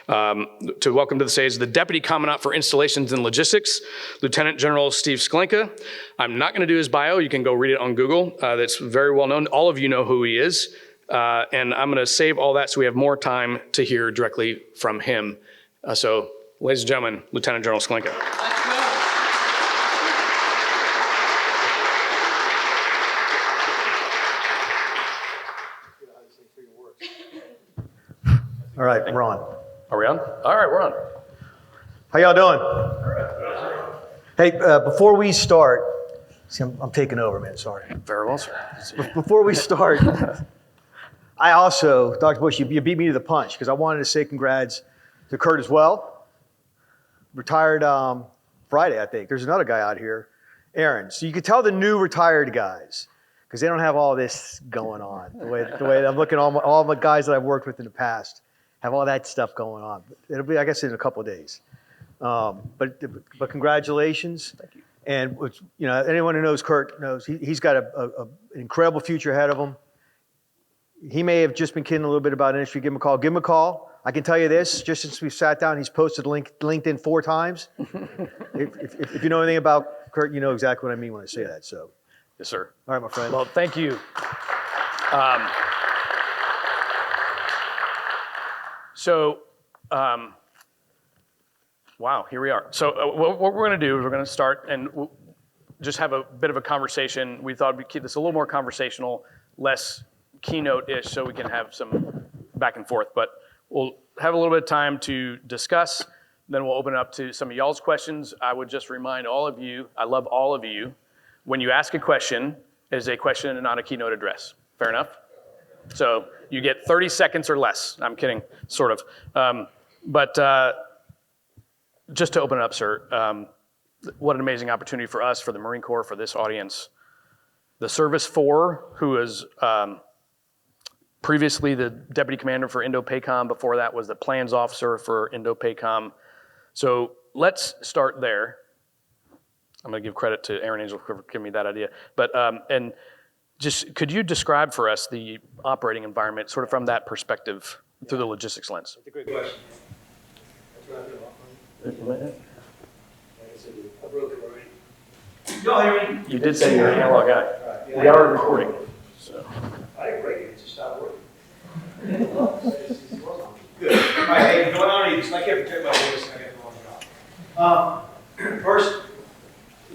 To welcome to the stage the Deputy Commandant for Installations and Logistics, Lieutenant General Steve Sklenka. I'm not going to do his bio. You can go read it on Google. That's very well known. All of you know who he is. And I'm going to save all that so we have more time to hear directly from him. So, ladies and gentlemen, Lieutenant General Sklenka. All right, we're on. Are we on? All right, we're on. How y'all doing? Hey, before we start, see, I'm taking over, man, sorry. Very well, sir. Before we start, I also, Dr. Bush, you beat me to the punch because I wanted to say congrats to Kurt as well. Retired Friday, I think. There's another guy out here, Aaron. So you can tell the new retired guys because they don't have all this going on. The way I'm looking at all my guys that I've worked with in the past have all that stuff going on. It'll be, I guess, in a couple of days. But congratulations. Thank you. And you know, anyone who knows Kurt knows he's got an incredible future ahead of him. He may have just been kidding a little bit about industry. Give him a call. Give him a call. I can tell you this: just since we sat down, he's posted LinkedIn 4 times. if you know anything about Kurt, you know exactly what I mean when I say that. So, yes, sir. All right, my friend. Well, thank you. Wow, here we are. So what we're going to do is we're going to start and we'll just have a bit of a conversation. We thought we'd keep this a little more conversational, less keynote-ish, so we can have some back and forth. But we'll have a little bit of time to discuss. Then we'll open it up to some of y'all's questions. I would just remind all of you, I love all of you, when you ask a question, it is a question and not a keynote address. Fair enough? So you get 30 seconds or less. I'm kidding, sort of. Just to open it up, sir, what an amazing opportunity for us, for the Marine Corps, for this audience. The Service 4, who is previously the Deputy Commander for Indo-PACOM, before that was the Plans Officer for Indo-PACOM. So let's start there. I'm going to give credit to Aaron Angel for giving me that idea. But and just could you describe for us the operating environment, sort of from that perspective, through the logistics lens? That's a great question. That's what I feel. I broke it already. You all hear me? You did say you're an analog guy. Right, yeah, we are recording. So. I didn't break it, it just stopped working. Good. All right, hey, going on, I can't protect my voice, I got the wrong job. First,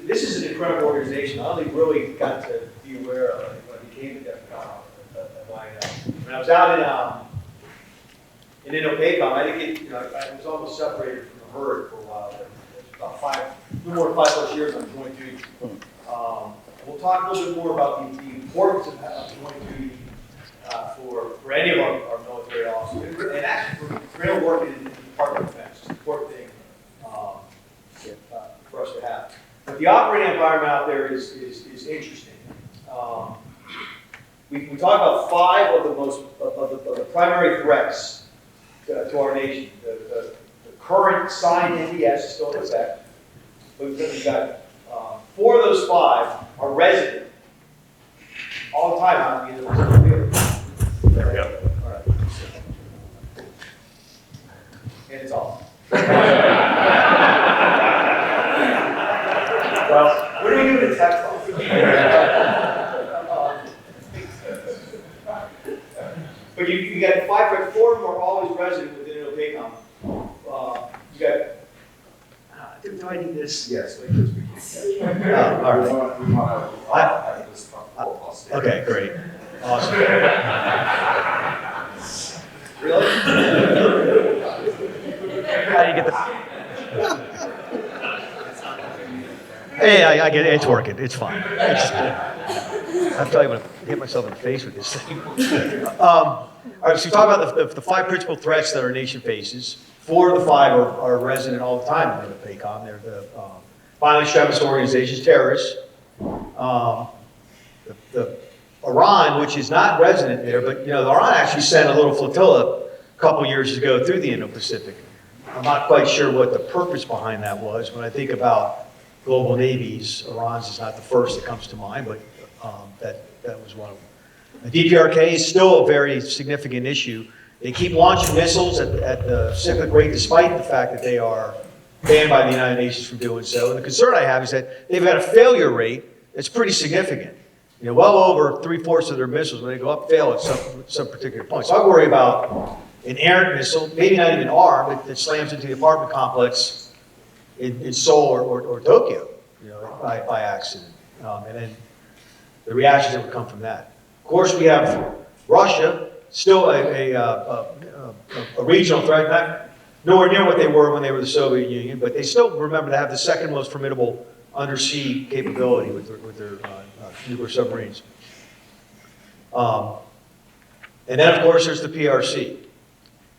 this is an incredible organization. I only really got to be aware of it when I became the Deputy Commandant. When I was out in Indo-PACOM, I didn't get, I was almost separated from the herd for a while. About a little more than 5+ years on joint duty. We'll talk a little bit more about the importance of joint duty for any of our military officers, and actually for real work in the Department of Defense. It's an important thing for us to have. But the operating environment out there is interesting. We talk about 5 of the primary threats to our nation. The current signed NDS is still in effect. We've got 4 of those 5 are resident all the time out in the field. There we go. All right. And it's off. Well, what do we do with the text off? But you got 5, but 4 of them are always resident within Indo-PACOM. You got. Do I need this? Yes. All right. Okay, great. Awesome. Really? How do you get the? Hey, I get it. It's working. It's fine. I'm telling you, I'm going to hit myself in the face with this thing. All right, so we talk about the 5 principal threats that our nation faces. 4 of the 5 are resident all the time in the PACOM. They're the violent extremist organizations, terrorists. The Iran, which is not resident there, but Iran actually sent a little flotilla a couple years ago through the Indo-Pacific. I'm not quite sure what the purpose behind that was. When I think about global navies, Iran's is not the first that comes to mind, but that was one of them. The DPRK is still a very significant issue They keep launching missiles at the cyclic rate, despite the fact that they are banned by the United Nations from doing so. And the concern I have is that they've got a failure rate that's pretty significant. You know, well over 3/4 of their missiles, when they go up, fail at some particular point. So I worry about an errant missile, maybe not even armed, that slams into the apartment complex in Seoul or Tokyo, you know, by accident. And then the reactions that would come from that. Of course, we have Russia, still a regional threat, not nowhere near what they were when they were the Soviet Union, but they still, remember, to have the second most formidable undersea capability with their nuclear submarines. And then, of course, there's the PRC.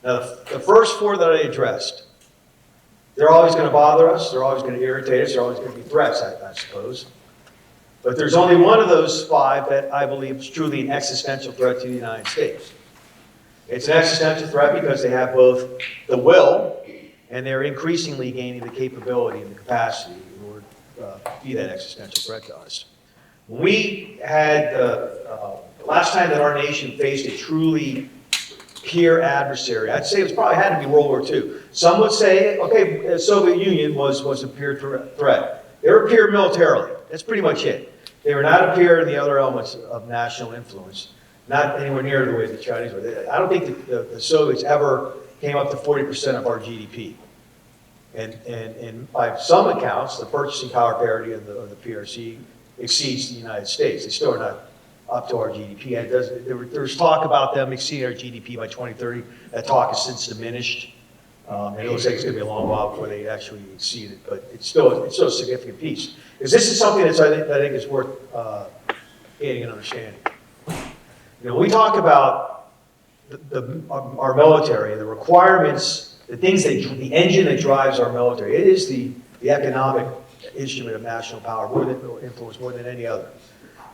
Now, the first four that I addressed, they're always going to bother us, they're always going to irritate us, they're always going to be threats, I suppose. But there's only one of those five that I believe is truly an existential threat to the United States. It's an existential threat because they have both the will and they're increasingly gaining the capability and the capacity in order to be that existential threat to us. When we had the last time that our nation faced a truly peer adversary, I'd say it probably had to be World War II. Some would say, okay, the Soviet Union was a peer threat. They were peer militarily. That's pretty much it. They were not a peer in the other elements of national influence, not anywhere near the way the Chinese were. I don't think the Soviets ever came up to 40% of our GDP. And by some accounts, the purchasing power parity of the PRC exceeds the United States. They still are not up to our GDP. And there's talk about them exceeding our GDP by 2030. That talk has since diminished. And it looks like it's going to be a long while before they actually exceed it, but it's still a significant piece. Because this is something that I think is worth gaining and understanding. You know, we talk about our military, the requirements, the things that, the engine that drives our military. It is the economic instrument of national power, influence more than any other.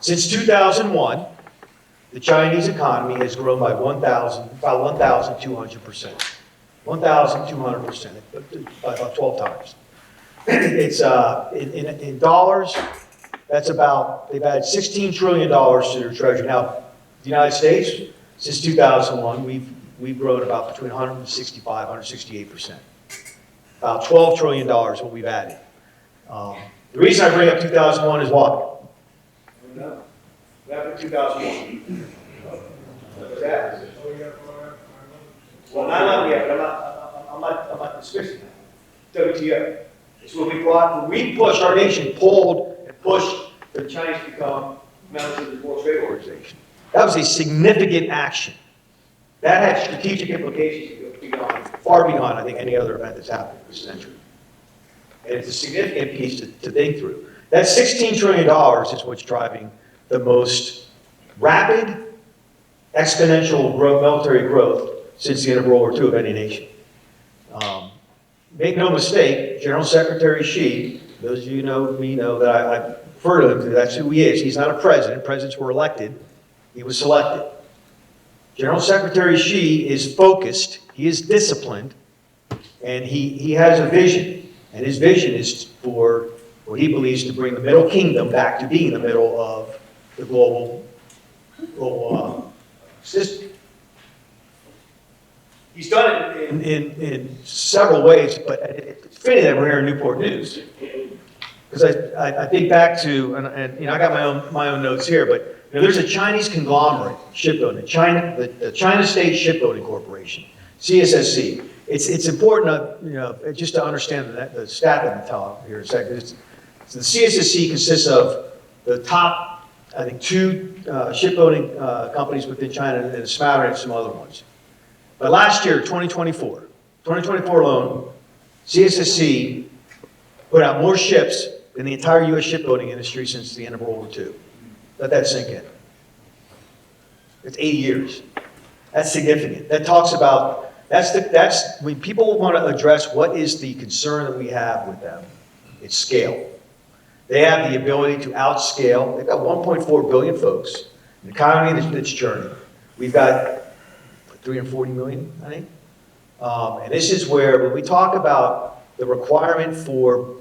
Since 2001, the Chinese economy has grown by about 1,200%. 1,200%, about 12 times. It's in dollars, that's about, they've added $16 trillion to their treasury. Now, the United States, since 2001, we've grown about between 165, 168%. About $12 trillion what we've added. The reason I bring up 2001 is why? No. What happened in 2001? What was that? Well, not yet, but I'm not dismissing that. WTO. It's when we pushed, our nation pulled and pushed for the Chinese to become members of the World Trade Organization. That was a significant action. That had strategic implications far beyond, I think, any other event that's happened in this century. And it's a significant piece to think through. That $16 trillion is what's driving the most rapid exponential military growth since the end of World War II of any nation. Make no mistake, General Secretary Xi, those of you who know me know that I refer to him, that's who he is. He's not a president. Presidents were elected. He was selected. General Secretary Xi is focused, he is disciplined, and he has a vision. And his vision is for what he believes to bring the Middle Kingdom back to being the middle of the global system. He's done it in several ways, but it's fitting that we're here in Newport News. Because I think back to, and you know, I got my own notes here, but you know, there's a Chinese conglomerate, shipbuilding, the China State Shipbuilding Corporation, CSSC. It's important, you know, just to understand the stat that I'm telling here in a second. So the CSSC consists of the top, I think, 2 shipbuilding companies within China and a smattering of some other ones. But last year, 2024 alone, CSSC put out more ships than the entire U.S. shipbuilding industry since the end of World War II. Let that sink in. It's 80 years. That's significant. That talks about, that's when people want to address what is the concern that we have with them, it's scale. They have the ability to outscale. They've got 1.4 billion folks, an economy that's churning. We've got 340 million, I think. And this is where, when we talk about the requirement for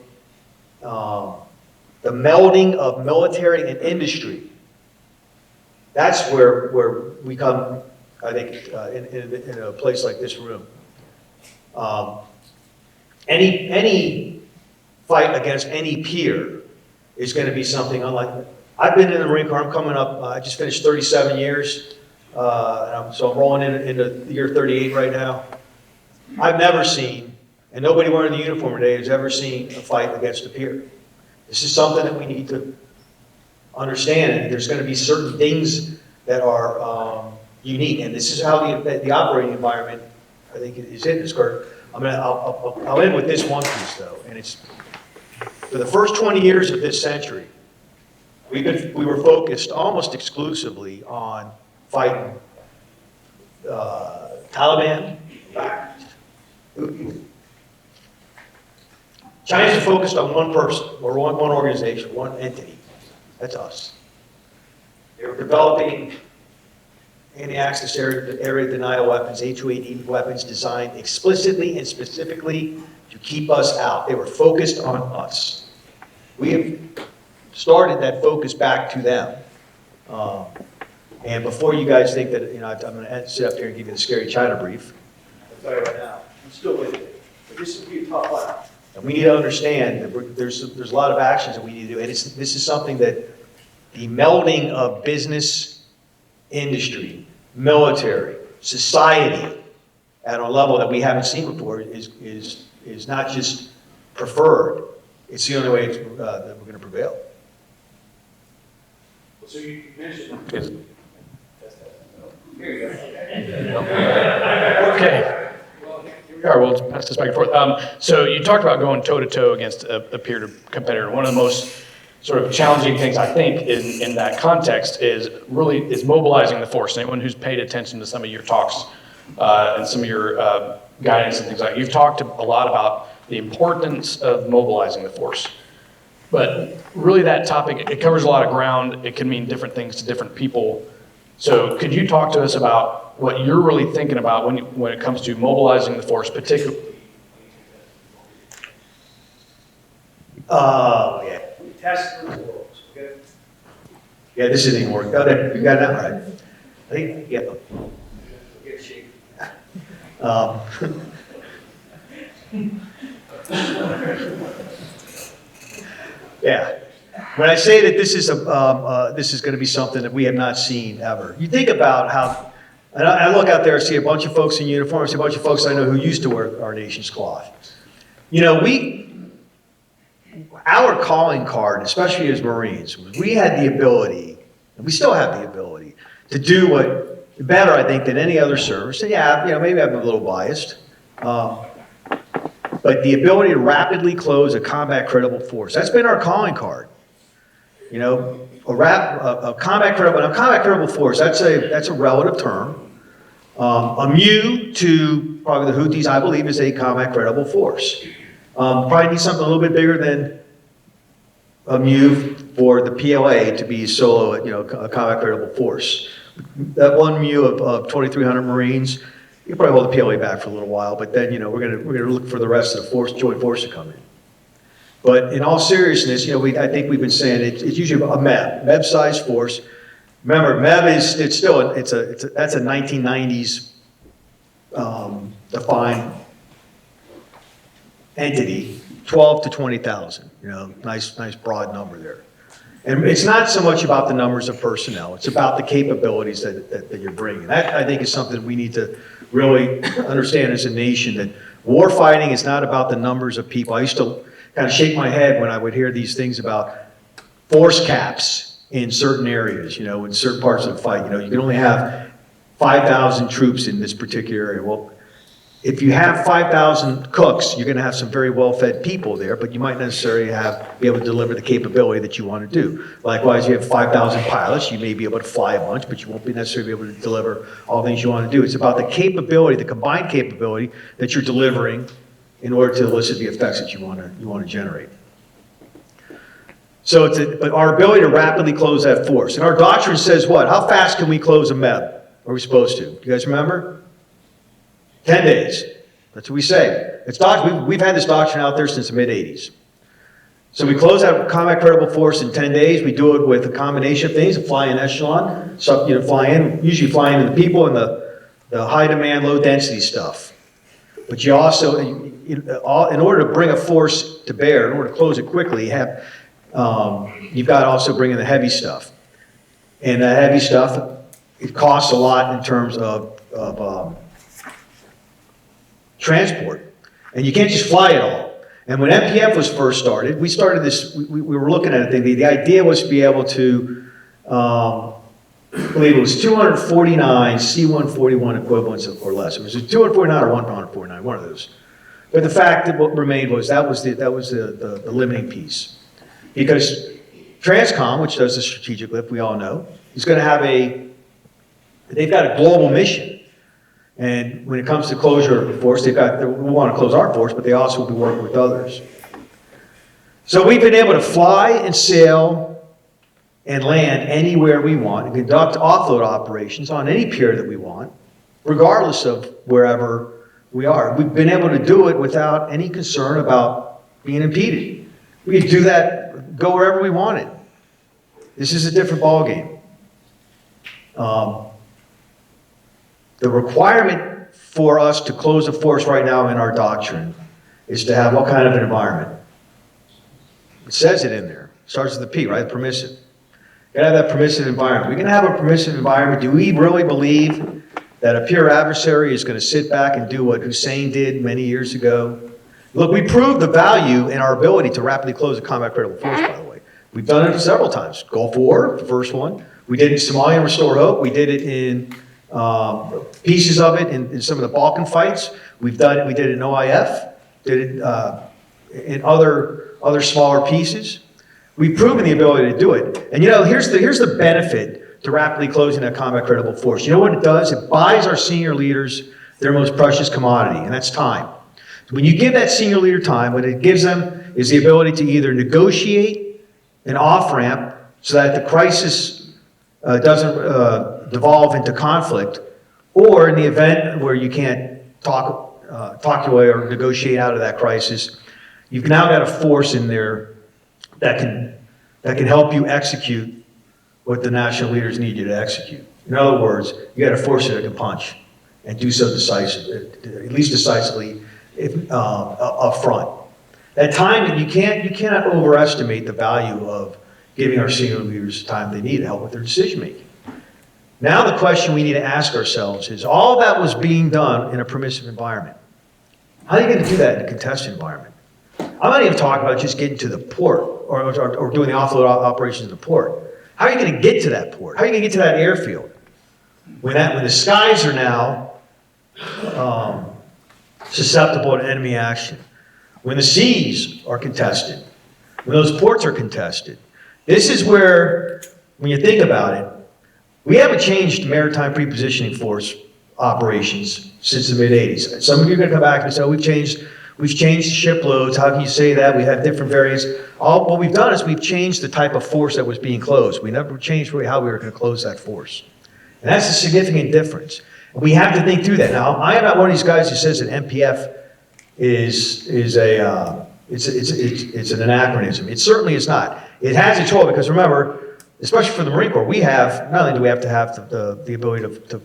the melding of military and industry, that's where we come I think, in a place like this room. Any fight against any peer is going to be something unlike. I've been in the Marine Corps. I'm coming up. I just finished 37 years, so I'm rolling into year 38 right now. I've never seen, and nobody wearing the uniform today has ever seen a fight against a peer. This is something that we need to understand, and there's going to be certain things that are unique, and this is how the operating environment, I think, is in this, Kirk. I'll end with this one piece, though, and it's, for the first 20 years of this century, we were focused almost exclusively on fighting Taliban. China's focused on one person, or one organization, one entity. That's us. They were developing anti-access area denial weapons, A280 weapons designed explicitly and specifically to keep us out. They were focused on us. We have started that focus back to them. And before you guys think that, I'm going to sit up here and give you the scary China brief, I'll tell you right now, I'm still with it. But this will be a tough fight. And we need to understand that there's a lot of actions that we need to do. And this is something that the melding of business, industry, military, society at a level that we haven't seen before is not just preferred. It's the only way that we're going to prevail. So you mentioned. Here you go. Okay. Well, here we are. We'll pass this back and forth. So you talked about going toe-to-toe against a peer competitor. One of the most sort of challenging things, I think, in that context is mobilizing the force. Anyone who's paid attention to some of your talks and some of your guidance and things like that, you've talked a lot about the importance of mobilizing the force. But really that topic, it covers a lot of ground. It can mean different things to different people. So could you talk to us about what you're really thinking about when it comes to mobilizing the force, particularly? Yeah. Test the worlds, okay? Yeah, this isn't even working. Oh, there, you got that right. I think, yeah. Get shaky. Yeah. When I say that this is going to be something that we have not seen ever, you think about how, and I look out there and see a bunch of folks in uniform, I see a bunch of folks I know who used to wear our nation's cloth. Our calling card, especially as Marines, we had the ability, and we still have the ability, to do what better, I think, than any other service. And yeah, maybe I'm a little biased, but the ability to rapidly close a combat credible force, that's been our calling card. A combat credible force, that's a relative term. A MU to probably the Houthis, I believe, is a combat credible force. Probably need something a little bit bigger than a MU for the PLA to be solo, a combat credible force. That one MU of 2,300 Marines, you probably hold the PLA back for a little while, but then we're gonna look for the rest of the joint force to come in. But in all seriousness, I think we've been saying it's usually a MEB-sized force. Remember, MEB that's a 1990s defined entity, 12 to 20,000. Nice broad number there. And it's not so much about the numbers of personnel; it's about the capabilities that you're bringing. That, I think, is something we need to really understand as a nation. That war fighting is not about the numbers of people. I used to kind of shake my head when I would hear these things about force caps in certain areas, in certain parts of the fight. You can only have 5,000 troops in this particular area. Well, if you have 5,000 cooks, you're going to have some very well-fed people there, but you might necessarily be able to deliver the capability that you want to do. Likewise, you have 5,000 pilots, you may be able to fly a bunch, but you won't be necessarily be able to deliver all the things you want to do. It's about the capability, the combined capability that you're delivering in order to elicit the effects that you want to generate. So but our ability to rapidly close that force. And our doctrine says what? How fast can we close a MEB? Are we supposed to? You guys remember? 10 days. That's what we say. We've had this doctrine out there since the mid-'80s. So we close out combat credible force in 10 days. We do it with a combination of things, a fly-in echelon, usually flying in the people and the the high demand, low density stuff. But you also, in order to bring a force to bear, in order to close it quickly, you've got to also bring in the heavy stuff. And that heavy stuff, it costs a lot in terms of transport. And you can't just fly it all. And when MPF was first started, we started this, we were looking at it, the idea was to be able to, I believe it was 249 C-141 equivalents or less. It was 249 or 149, one of those. But the fact that what remained was that was the limiting piece. Because Transcom, which does the strategic lift, we all know, is going to have they've got a global mission. And when it comes to closure of the force, we want to close our force, but they also will be working with others. So we've been able to fly and sail and land anywhere we want and conduct offload operations on any pier that we want, regardless of wherever we are. We've been able to do it without any concern about being impeded. We could do that, go wherever we wanted. This is a different ballgame. The requirement for us to close a force right now in our doctrine is to have what kind of an environment? It says it in there. It starts with the P, right? Permissive. You gotta have that permissive environment. We're gonna have a permissive environment. Do we really believe that a pure adversary is gonna sit back and do what Hussein did many years ago? Look, we proved the value in our ability to rapidly close a combat critical force, by the way. We've done it several times. Gulf War, the first one. We did it in Somalia and Restore Hope. We did it in pieces of it in some of the Balkan fights. We did it in OIF, did it in other smaller pieces. We've proven the ability to do it. And here's the benefit to rapidly closing that combat critical force. You know what it does? It buys our senior leaders their most precious commodity, and that's time. When you give that senior leader time, what it gives them is the ability to either negotiate an off-ramp so that the crisis doesn't devolve into conflict, or in the event where you can't talk your way or negotiate out of that crisis, you've now got a force in there that can help you execute what the national leaders need you to execute. In other words, you got a force that can punch and do so at least decisively, up front. That time, you cannot overestimate the value of giving our senior leaders the time they need to help with their decision making. Now the question we need to ask ourselves is, all that was being done in a permissive environment. How are you going to do that in a contested environment? I'm not even talking about just getting to the port or doing the offload operations in the port. How are you going to get to that port? How are you going to get to that airfield? When the skies are now susceptible to enemy action, when the seas are contested, when those ports are contested. This is where, when you think about it, we haven't changed maritime prepositioning force operations since the mid-'80s. Some of you are going to come back and say, oh, we've changed ship loads. How can you say that? We have different variants. What we've done is we've changed the type of force that was being closed. We never changed really how we were going to close that force. And that's a significant difference. We have to think through that. Now, I am not one of these guys who says that MPF is an anachronism. It certainly is not. It has its role because, remember, especially for the Marine Corps, not only do we have to have the ability to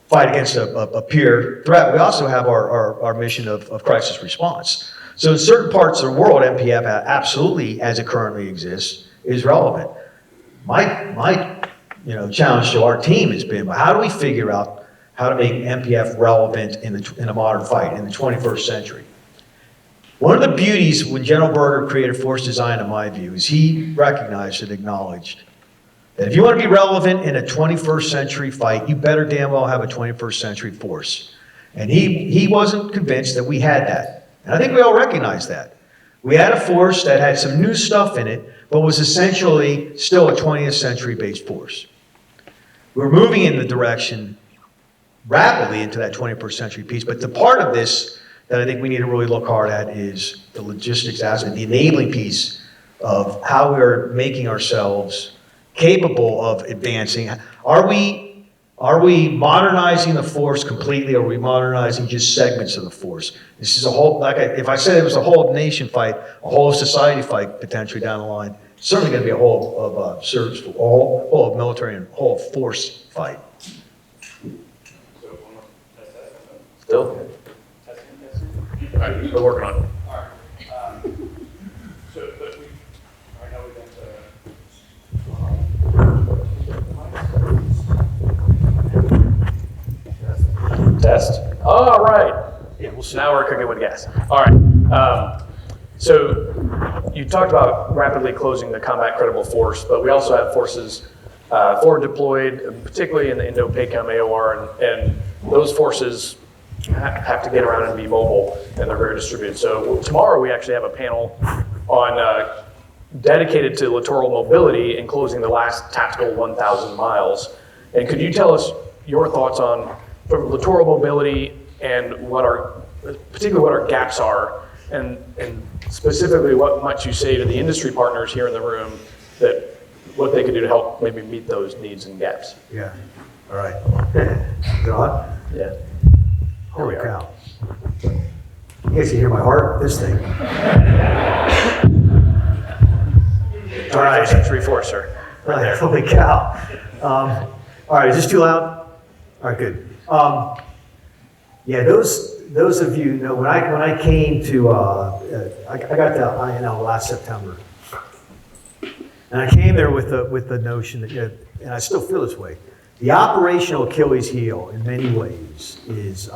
fight against a peer threat, we also have our mission of crisis response. So in certain parts of the world, MPF absolutely, as it currently exists, is relevant. My challenge to our team has been, how do we figure out how to make MPF relevant in a modern fight in the 21st century? One of the beauties when General Berger created force design, in my view, is he recognized and acknowledged that if you want to be relevant in a 21st century fight, you better damn well have a 21st century force. And he wasn't convinced that we had that. And I think we all recognize that. We had a force that had some new stuff in it, but was essentially still a 20th century based force. We're moving in the direction rapidly into that 21st century piece, but the part of this that I think we need to really look hard at is the logistics aspect, the enabling piece of how we're making ourselves capable of advancing. Are we modernizing the force completely, or are we modernizing just segments of the force? This is a whole, if I said it was a whole nation fight, a whole society fight potentially down the line, it's certainly going to be a whole of service, a whole of military and whole force fight. Still? All right, we're working on it. All right. So, but we, I know we Test. All right. Yeah, we'll see. Now we're cooking with gas. All right. So you talked about rapidly closing the combat credible force, but we also have forces forward deployed, particularly in the Indo-PACOM AOR, and those forces have to get around and be mobile, and they're very distributed. So tomorrow we actually have a panel on dedicated to littoral mobility and closing the last tactical 1,000 miles. And could you tell us your thoughts on littoral mobility and particularly what our gaps are, and specifically what might you say to the industry partners here in the room that what they could do to help maybe meet those needs and gaps? Yeah, all right. Is it on? Yeah. Holy cow. You guys can hear my heart, this thing. All right. 21st century force, sir. Right there. Holy cow. All right, is this too loud? All right, good. Yeah, those of you know, when I came to, I got to INL last September. And I came there with the notion that, and I still feel this way, the operational Achilles heel in many ways is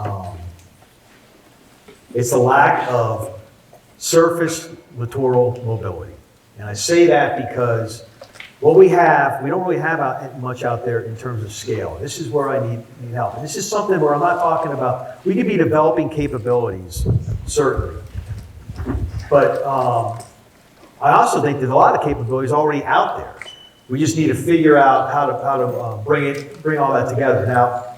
it's the lack of surface littoral mobility. And I say that because what we don't really have much out there in terms of scale. This is where I need help. And this is something where I'm not talking about, we could be developing capabilities, certainly. But I also think there's a lot of capabilities already out there. We just need to figure out how to bring all that together. Now,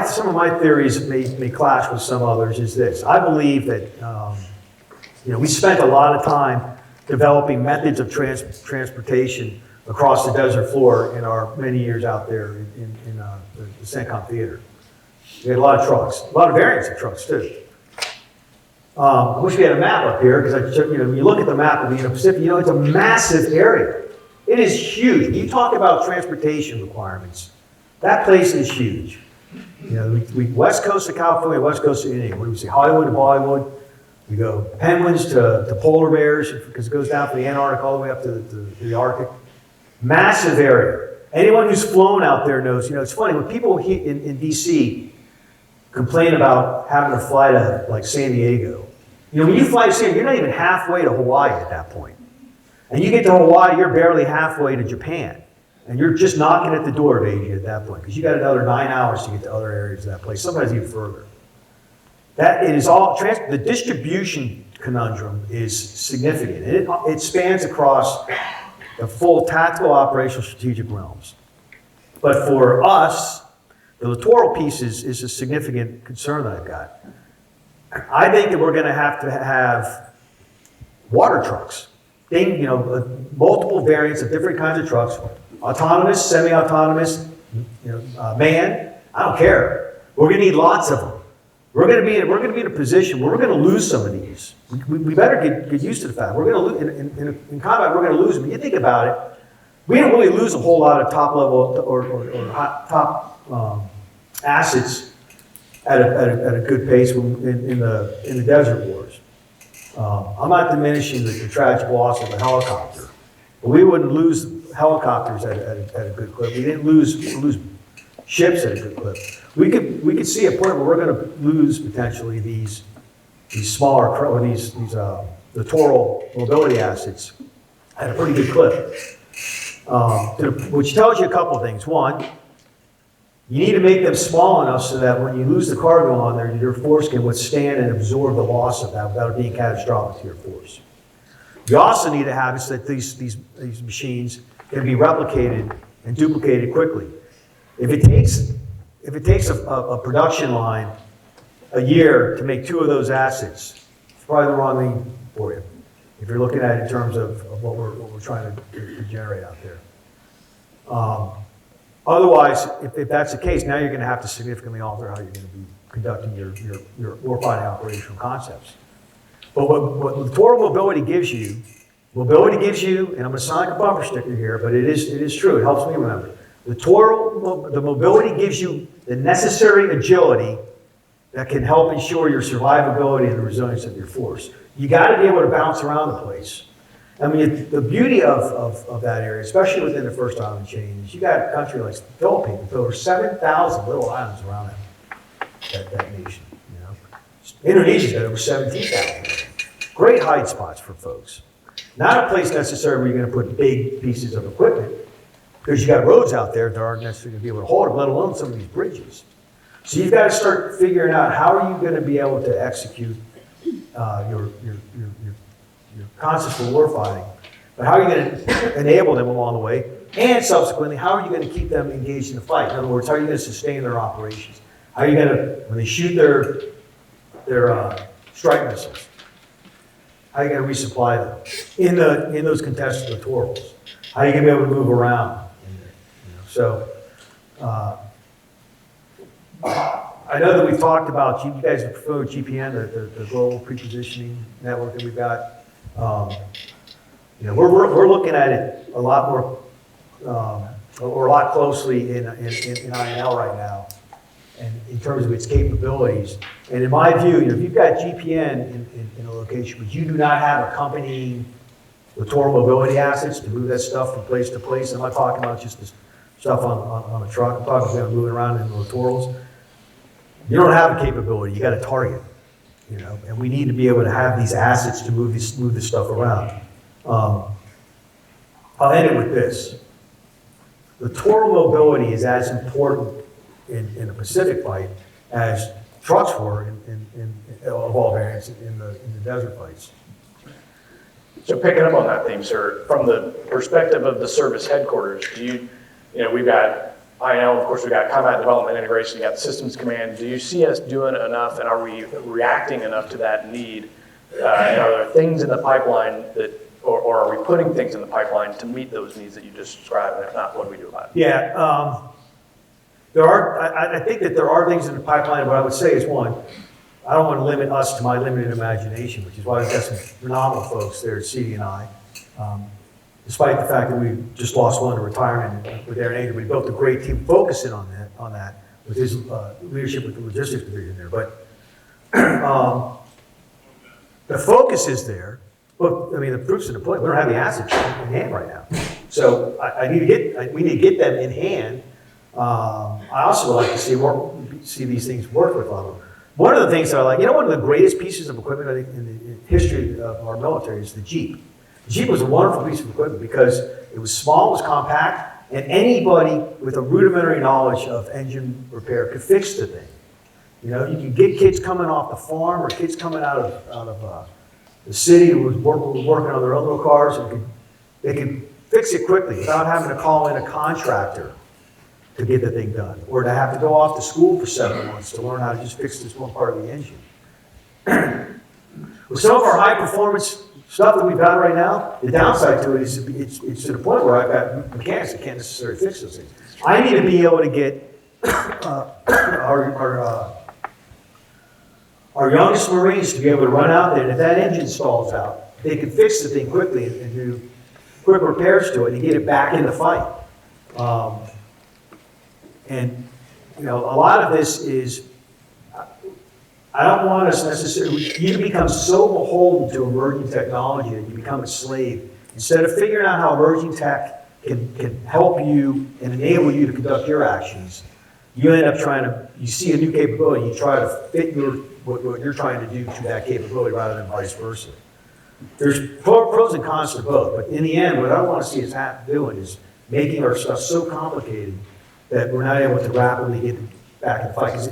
some of my theories may clash with some others is this. I believe that we spent a lot of time developing methods of transportation across the desert floor in our many years out there in the CENTCOM theater. We had a lot of trucks, a lot of variants of trucks too. I wish we had a map up here because when you look at the map of the Indo-Pacific, it's a massive area. It is huge. When you talk about transportation requirements, that place is huge. We west coast of California, west coast of India. What do we say? Hollywood to Bollywood. We go penguins to polar bears because it goes down from the Antarctic all the way up to the Arctic. Massive area. Anyone who's flown out there knows. It's funny when people in D.C. complain about having to fly to like San Diego. When you fly to San Diego, you're not even halfway to Hawaii at that point. And you get to Hawaii, you're barely halfway to Japan. And you're just knocking at the door of Asia at that point because you got another 9 hours to get to other areas of that place, sometimes even further. The distribution conundrum is significant. And it spans across the full tactical, operational, strategic realms. But for us, the littoral piece is a significant concern that I've got. I think that we're going to have water trucks. Multiple variants of different kinds of trucks, autonomous, semi-autonomous, manned. I don't care. We're going to need lots of them. We're going to be in a position where we're going to lose some of these. We better get used to the fact we're going to lose in combat. We're going to lose them. You think about it. We don't really lose a whole lot of top level or top assets at a good pace in the desert wars. I'm not diminishing the tragic loss of a helicopter, but we wouldn't lose helicopters at a good clip. We didn't lose ships at a good clip. We could see a point where we're going to lose potentially these smaller or these littoral mobility assets at a pretty good clip, which tells you a couple of things. One, you need to make them small enough so that when you lose the cargo on there, your force can withstand and absorb the loss of that without it being catastrophic to your force. You also need to have it so that these machines can be replicated and duplicated quickly. If it takes a production line a year to make 2 of those assets, it's probably the wrong thing for you. If you're looking at it in terms of what we're trying to generate out there. Otherwise, if that's the case, now you're going to have to significantly alter how you're going to be conducting your warfighting operational concepts. But what littoral mobility gives you, and I'm going to sound like a bumper sticker here, but it is true. It helps me remember. The mobility gives you the necessary agility that can help ensure your survivability and the resilience of your force. You got to be able to bounce around the place. I mean, the beauty of that area, especially within the first island chain, is you got a country like the Philippines with over 7,000 little islands around that nation. You know, Indonesia's got over 17,000. Great hide spots for folks. Not a place necessarily where you're going to put big pieces of equipment, because you got roads out there that aren't necessarily going to be able to hold it, let alone some of these bridges. So you've got to start figuring out how are you going to be able to execute your concepts for warfighting, but how are you going to enable them along the way, and subsequently, how are you going to keep them engaged in the fight? In other words, how are you going to sustain their operations? How are you going to, when they shoot their strike missiles, how are you going to resupply them in those contested littorals? How are you going to be able to move around in there? You know? So, I know that we've talked about, you guys are familiar with GPN, the global prepositioning network that we've got. You know, we're looking at it a lot more, or a lot closely in INL right now, and in terms of its capabilities. And in my view, you know, if you've got GPN in a location, but you do not have accompanying littoral mobility assets to move that stuff from place to place, I'm not talking about just this stuff on a truck, I'm talking about moving around in the littorals. You don't have a capability, you got a target, you know, and we need to be able to have these assets to move this stuff around. I'll end it with this. Littoral mobility is as important in the Pacific fight as trucks were of all variants in the desert fights. So picking up on that theme, sir, from the perspective of the service headquarters, you know, we've got INL, of course, we've got combat development integration, you got the systems command. Do you see us doing enough, and are we reacting enough to that need? And are there things in the pipeline that, or are we putting things in the pipeline to meet those needs that you just described? And if not, what do we do about it? Yeah, I think that there are things in the pipeline. What I would say is, one, I don't want to limit us to my limited imagination, which is why we've got some phenomenal folks there at CD&I. Despite the fact that we just lost one to retirement with Aaron Ager, we built a great team focusing on that with his leadership with the logistics division there. But the focus is there. Look, I mean, the proof's in the pudding. We don't have the assets in hand right now. So we need to get them in hand. I also would like to see these things work with them. One of the things that I like, you know, one of the greatest pieces of equipment I think in the history of our military is the Jeep. The Jeep was a wonderful piece of equipment because it was small, it was compact, and anybody with a rudimentary knowledge of engine repair could fix the thing. You know, you could get kids coming off the farm or kids coming out of the city who was working on their own little cars, and they could fix it quickly without having to call in a contractor to get the thing done, or to have to go off to school for 7 months to learn how to just fix this one part of the engine. With some of our high performance stuff that we've got right now, the downside to it is it's to the point where I've got mechanics that can't necessarily fix those things. I need to be able to get our youngest Marines to be able to run out there, and if that engine stalls out, they can fix the thing quickly and do quick repairs to it and get it back in the fight. And you know, a lot of this is, I don't want us necessarily, you become so beholden to emerging technology that you become a slave. Instead of figuring out how emerging tech can help you and enable you to conduct your actions, you end up you see a new capability, you try to fit what you're trying to do to that capability rather than vice versa. There's pros and cons to both, but in the end, what I want to see us doing is making our stuff so complicated that we're not able to rapidly get back in the fight. Because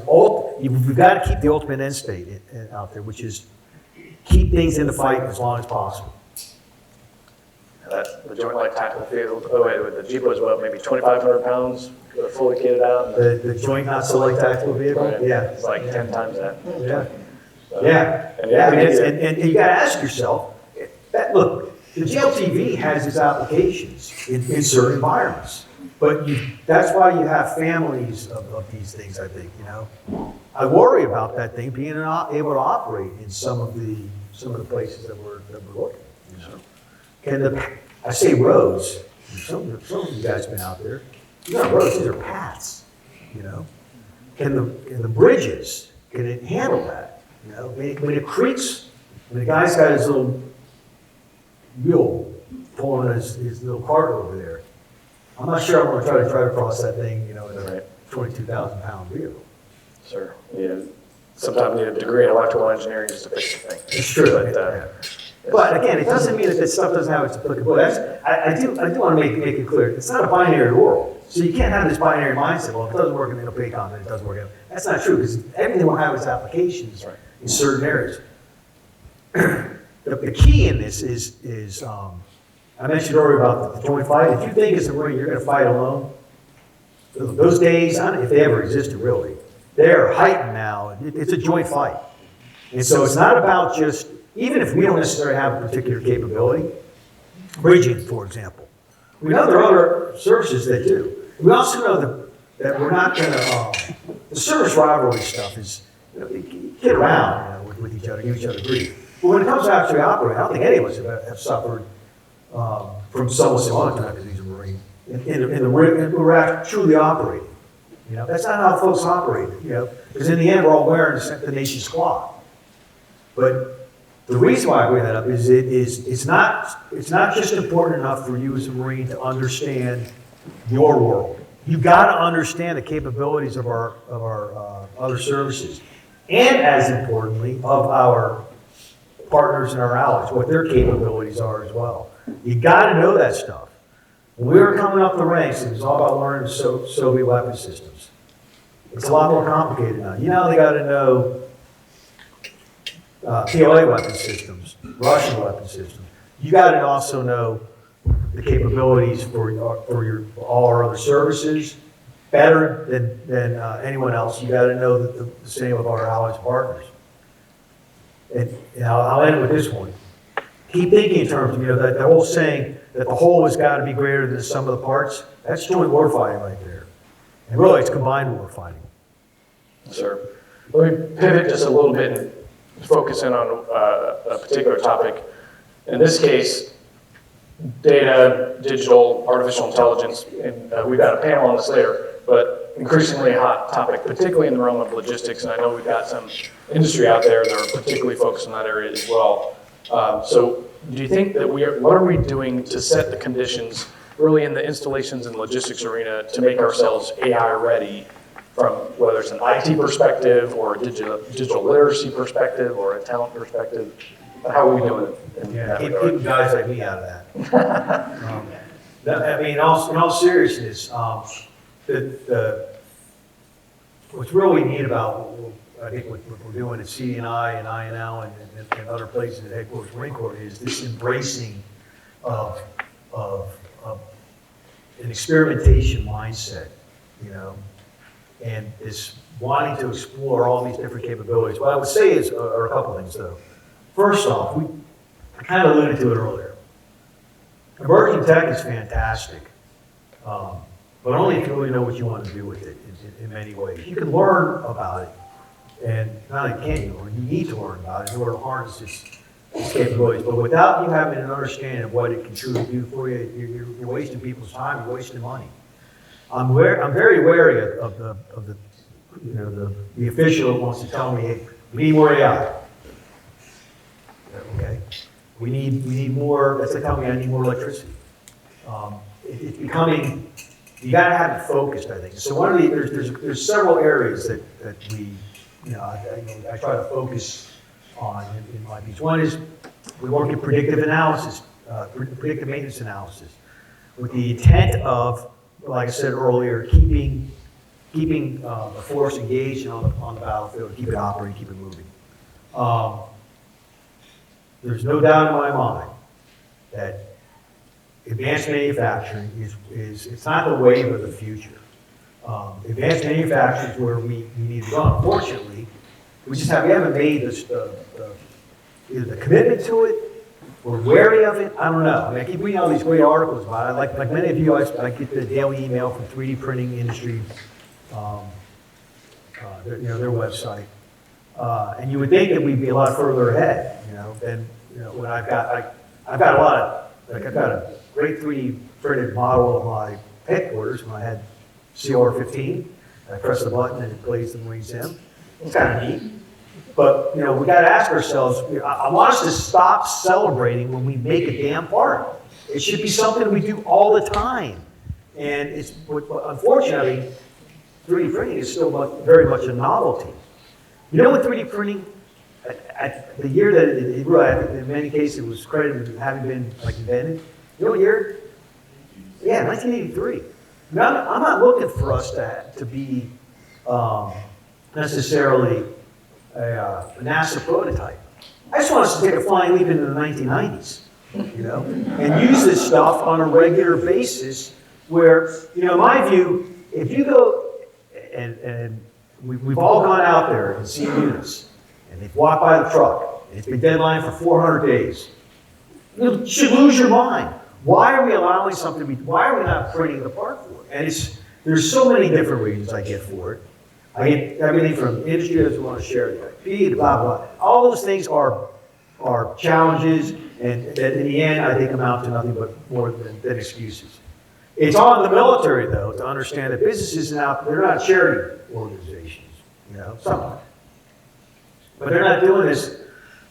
we've got to keep the ultimate end state out there, which is keep things in the fight as long as possible. The Joint Light Tactical Field, the Jeep was what, maybe 2,500 pounds, fully kitted out? The Joint Not So Light Tactical Vehicle? Right. Yeah. It's like 10 times that. Yeah. So, Yeah. And you got to ask yourself, look, the GLTV has its applications in certain environments. But that's why you have families of these things, I think, you know. I worry about that thing being able to operate in some of the places that we're looking. You know? I say roads, some of you guys have been out there. These aren't roads, these are paths, you know. can the bridges, can it handle that? You know, when it creaks, when the guy's got his little mule pulling his little cart over there, I'm not sure I'm gonna try to drive across that thing, you know, in a 22,000-pound vehicle. Sure. Yeah. Sometimes need a degree in electrical engineering just to fix the thing. It's true. But again, it doesn't mean that this stuff doesn't have its applicability. I do want to make it clear. It's not a binary world. So you can't have this binary mindset. Well, if it doesn't work in the PACOM, then it doesn't work. That's not true because everything will have its applications in certain areas. The key in this is I mentioned earlier about the joint fight. If you think as a Marine you're going to fight alone, those days, I don't know if they ever existed really, they're heightened now. It's a joint fight. And so it's not about just, even if we don't necessarily have a particular capability, bridging, for example. We know there are other services that do. We also know that we're not going to, the service rivalry stuff is, you know, you get around, you know, with each other, give each other grief. But when it comes to actually operating, I don't think any of us have suffered from someone saying, "Oh, because he's a Marine." We're actually truly operating. You know, that's not how folks operate. You know, because in the end, we're all wearing the nation's cloth. But the reason why I bring that up is it's not just important enough for you as a Marine to understand your world. You've got to understand the capabilities of our other services, and as importantly, of our partners and our allies, what their capabilities are as well. You got to know that stuff. When we were coming up the ranks, it was all about learning Soviet weapon systems. It's a lot more complicated now. You know, they got to know PLA weapon systems, Russian weapon systems. You got to also know the capabilities for all our other services better than anyone else. You got to know the same of our allies and partners. And I'll end with this one. Keep thinking in terms of, you know, that whole saying that the whole has got to be greater than the sum of the parts. That's joint warfighting right there. And really, it's combined warfighting. Sure. Let me pivot just a little bit and focus in on a particular topic. In this case, data, digital, artificial intelligence, and we've got a panel on this later, but increasingly a hot topic, particularly in the realm of logistics, and I know we've got some industry out there that are particularly focused on that area as well. So do you think that what are we doing to set the conditions really in the installations and logistics arena to make ourselves AI ready from whether it's an IT perspective or a digital literacy perspective or a talent perspective? How are we doing it in that regard? Keep guys like me out of that. I mean, in all seriousness, what's really neat about, I think what we're doing at CDNI and INL and other places at headquarters Marine Corps is this embracing of an experimentation mindset, you know, and this wanting to explore all these different capabilities. What I would say are a couple things though. First off, I kind of alluded to it earlier. Emerging tech is fantastic, but only if you really know what you want to do with it in many ways. You can learn about it, and not only can you learn, you need to learn about it in order to harness its capabilities. But without you having an understanding of what it can truly do for you, you're wasting people's time, you're wasting money. I'm very wary of the official who wants to tell me, hey, we need more AI. Okay, we need more. That's like telling me I need more electricity. It's becoming. You got to have it focused, I think. So one of there's several areas that we, you know, I try to focus on in my piece. One is we work in predictive analysis, predictive maintenance analysis, with the intent of, like I said earlier, keeping the force engaged on the battlefield, keep it operating, keep it moving. There's no doubt in my mind that advanced manufacturing it's not the wave of the future. Advanced manufacturing is where we need to go. Unfortunately, we haven't made either the commitment to it, we're wary of it. I don't know. I mean, I keep reading all these great articles about it. Like many of you, I get the daily email from 3D printing industry, their website. And you would think that we'd be a lot further ahead, you know, than, you know, when I've got a great 3D printed model of my headquarters when I had CR-15. I press the button and it plays the Marine Sim. It's kind of neat. But, you know, we got to ask ourselves, I want us to stop celebrating when we make a damn part. It should be something we do all the time. And it's, unfortunately, 3D printing is still very much a novelty. You know what 3D printing, at the year that it really, in many cases, it was credited with having been like invented. You know what year? Yeah, 1983. Now, I'm not looking for us to be necessarily a NASA prototype. I just want us to take a flying leap into the 1990s, you know, and use this stuff on a regular basis where, you know, in my view, if you go, and we've all gone out there and seen units, and they've walked by the truck, and it's been deadline for 400 days. You should lose your mind. Why are we allowing something to be, why are we not printing the part for it? And there's so many different reasons I get for it. I get everything from industry that want to share the IP, to blah, blah. All those things are challenges, and in the end, I think amount to nothing but more than excuses. It's on the military, though, to understand that businesses now, they're not charity organizations, you know, some are. But they're not doing this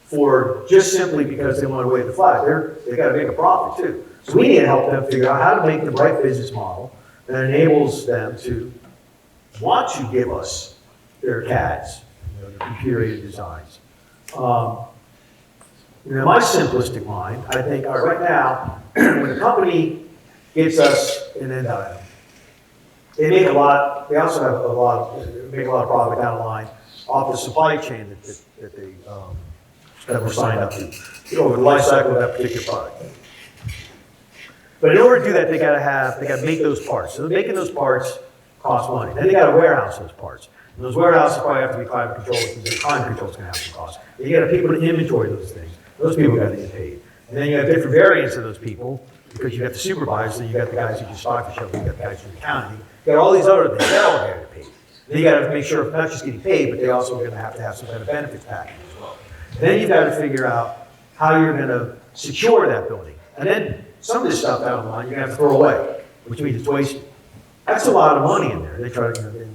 for just simply because they want to wave the flag. They got to make a profit, too. So we need to help them figure out how to make the right business model that enables them to want to give us their CADs, you know, their computer-aided designs. You know, my simplistic mind, I think, all right, right now, when a company gets us an end item, they make a lot, they also have a lot, make a lot of profit down the line off the supply chain that we're signed up to, you know, over the life cycle of that particular product. But in order to do that, they gotta make those parts. So making those parts costs money. Then they gotta warehouse those parts. And those warehouses probably have to be climate controlled, because the climate control is gonna have some cost. You gotta have people to inventory those things. Those people gotta get paid. And then you have different variants of those people, because you got the supervisors, and you got the guys who do stock and shelf, you got the guys who do accounting, you got all these other things, they're all gonna get paid. Then you gotta make sure not just getting paid, but they also are gonna have some kind of benefits package as well. Then you've gotta figure out how you're gonna secure that building. And then some of this stuff down the line, you're gonna have to throw away, which means it's wasted. That's a lot of money in there. They try to,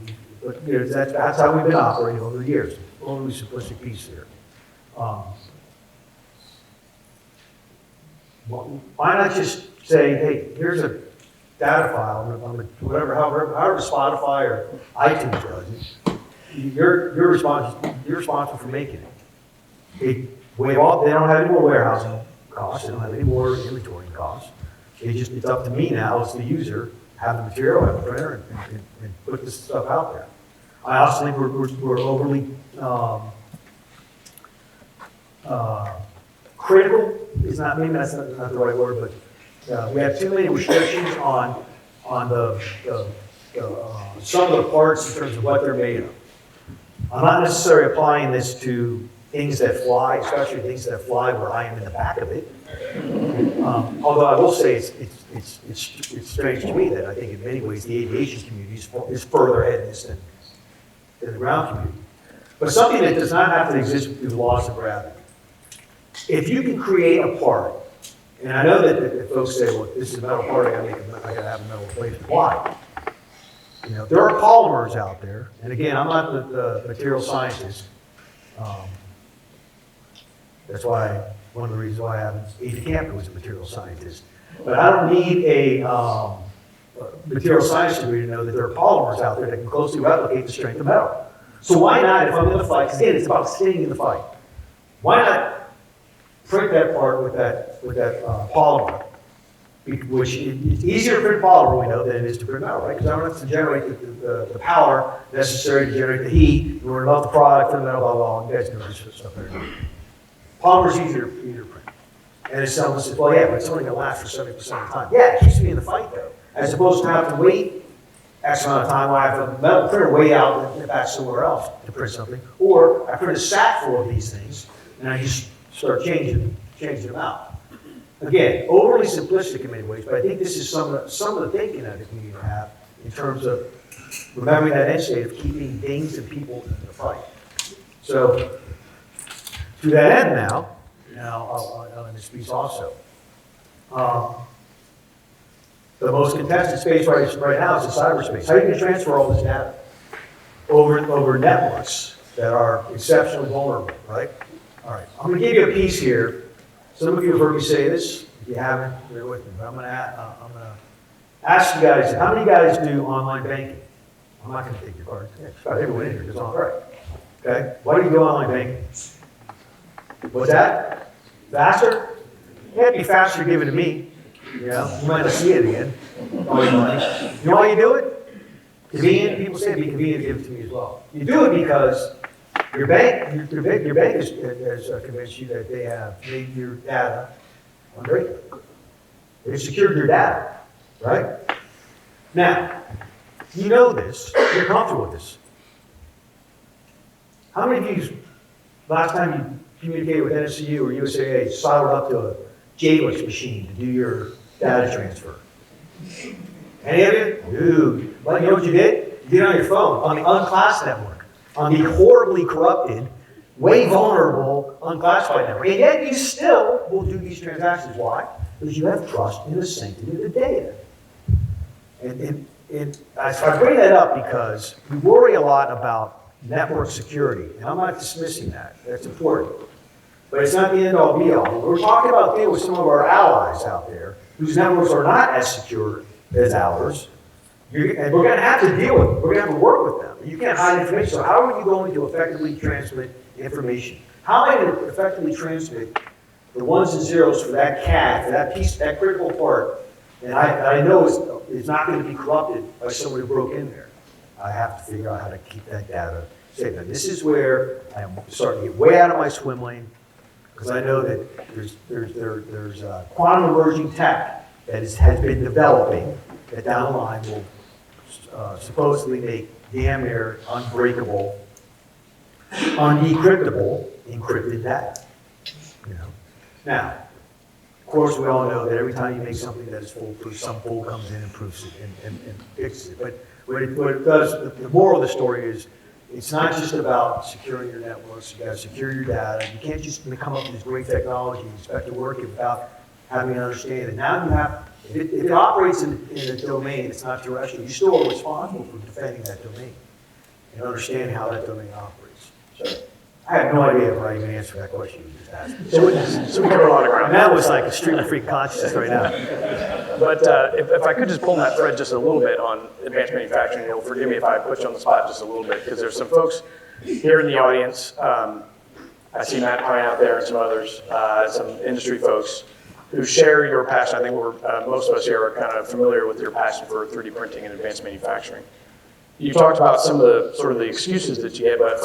but you know, that's how we've been operating over the years. Only simplistic piece there. Why not just say, hey, here's a data file, whatever, however Spotify or iTunes does it. You're responsible for making it. They don't have any more warehousing costs. They don't have any more inventory costs. It's up to me now as the user, have the material, have the printer, and put this stuff out there. I also think we're overly critical. Is not, maybe that's not the right word, but we have too many restrictions on some of the parts in terms of what they're made of. I'm not necessarily applying this to things that fly, especially things that fly where I am in the back of it. Although I will say it's strange to me that I think in many ways the aviation community is further ahead in this than the ground community. But something that does not have to exist through the laws of gravity. If you can create a part, and I know that folks say, well, this is a metal part, I gotta have a metal plate. Why? You know, there are polymers out there, and again, I'm not the material scientist. That's why, one of the reasons why I have Agent Camper was a material scientist. But I don't need a material science degree to know that there are polymers out there that can closely replicate the strength of metal. So why not, if I'm in the fight, because again, it's about staying in the fight, why not print that part with that polymer, which it's easier to print polymer, we know, than it is to print metal, right? Because I don't have to generate the power necessary to generate the heat, learn about the product for the metal, blah, blah, blah. You guys know this stuff better. Polymer's easier to print. And it's someone says, well, yeah, but it's only going to last for 70% of the time. Yeah, it keeps me in the fight, though. As opposed to having to wait X amount of time, I have a metal printer way out and back somewhere else to print something. Or I print a sack full of these things, and I just start changing them out. Again, overly simplistic in many ways, but I think this is some of the thinking that we need to have in terms of remembering that end state of keeping things and people in the fight. So, to that end now I'll end this piece also. The most contested space right now is the cyberspace. How are you going to transfer all this data? over networks that are exceptionally vulnerable, right? All right, I'm gonna give you a piece here. Some of you have heard me say this. If you haven't, bear with me. But I'm gonna ask you guys, how many guys do online banking? I'm not gonna take your cards. Yeah, just about everyone in here does online. Okay, why do you do online banking? What's that? Faster? It can't be faster to give it to me. You know, you might not see it again. All your money. You know why you do it? Convenient. People say it'd be convenient to give it to me as well. You do it because your bank has convinced you that they have made your data unbreakable. They've secured your data, right? Now, you know this. You're comfortable with this. How many of you, last time you communicated with NSCU or USAA, soldered up to a JWIX machine to do your data transfer? Any of you? Dude. Well, you know what you did? You did it on your phone, on the unclassed network, on the horribly corrupted, way vulnerable, unclassified network. And yet you still will do these transactions. Why? Because you have trust in the sanctity of the data. And I bring that up because we worry a lot about network security, and I'm not dismissing that. That's important. But it's not the end all be all. We're talking about dealing with some of our allies out there whose networks are not as secure as ours. And we're going to have to deal with them. We're going to have to work with them. You can't hide information. So how are you going to effectively transmit information? How am I going to effectively transmit the ones and zeros for that CAD, for that piece, that critical part, and I know it's not going to be corrupted by someone who broke in there? I have to figure out how to keep that data safe. Now, this is where I am starting to get way out of my swim lane, because I know that there's quantum emerging tech that has been developing that down the line will supposedly make damn near unbreakable, undecryptable, encrypted data. You know? Now, of course, we all know that every time you make something that is foolproof, some fool comes in and proofs it and fixes it. But what it does, the moral of the story is, it's not just about securing your networks. You got to secure your data. You can't just come up with this great technology and expect to work it without having an understanding. Now you have, if it operates in a domain that's not terrestrial, you still are responsible for defending that domain and understanding how that domain operates. So I have no idea if I even answered that question you just asked me. So we covered a lot of ground. And that was like a stream of free consciousness right now. But if I could just pull that thread just a little bit on advanced manufacturing, you'll forgive me if I put you on the spot just a little bit, because there's some folks here in the audience. I see Matt Pine out there and some others, some industry folks who share your passion. I think most of us here are kind of familiar with your passion for 3D printing and advanced manufacturing. You talked about some of the sort of the excuses that you get, but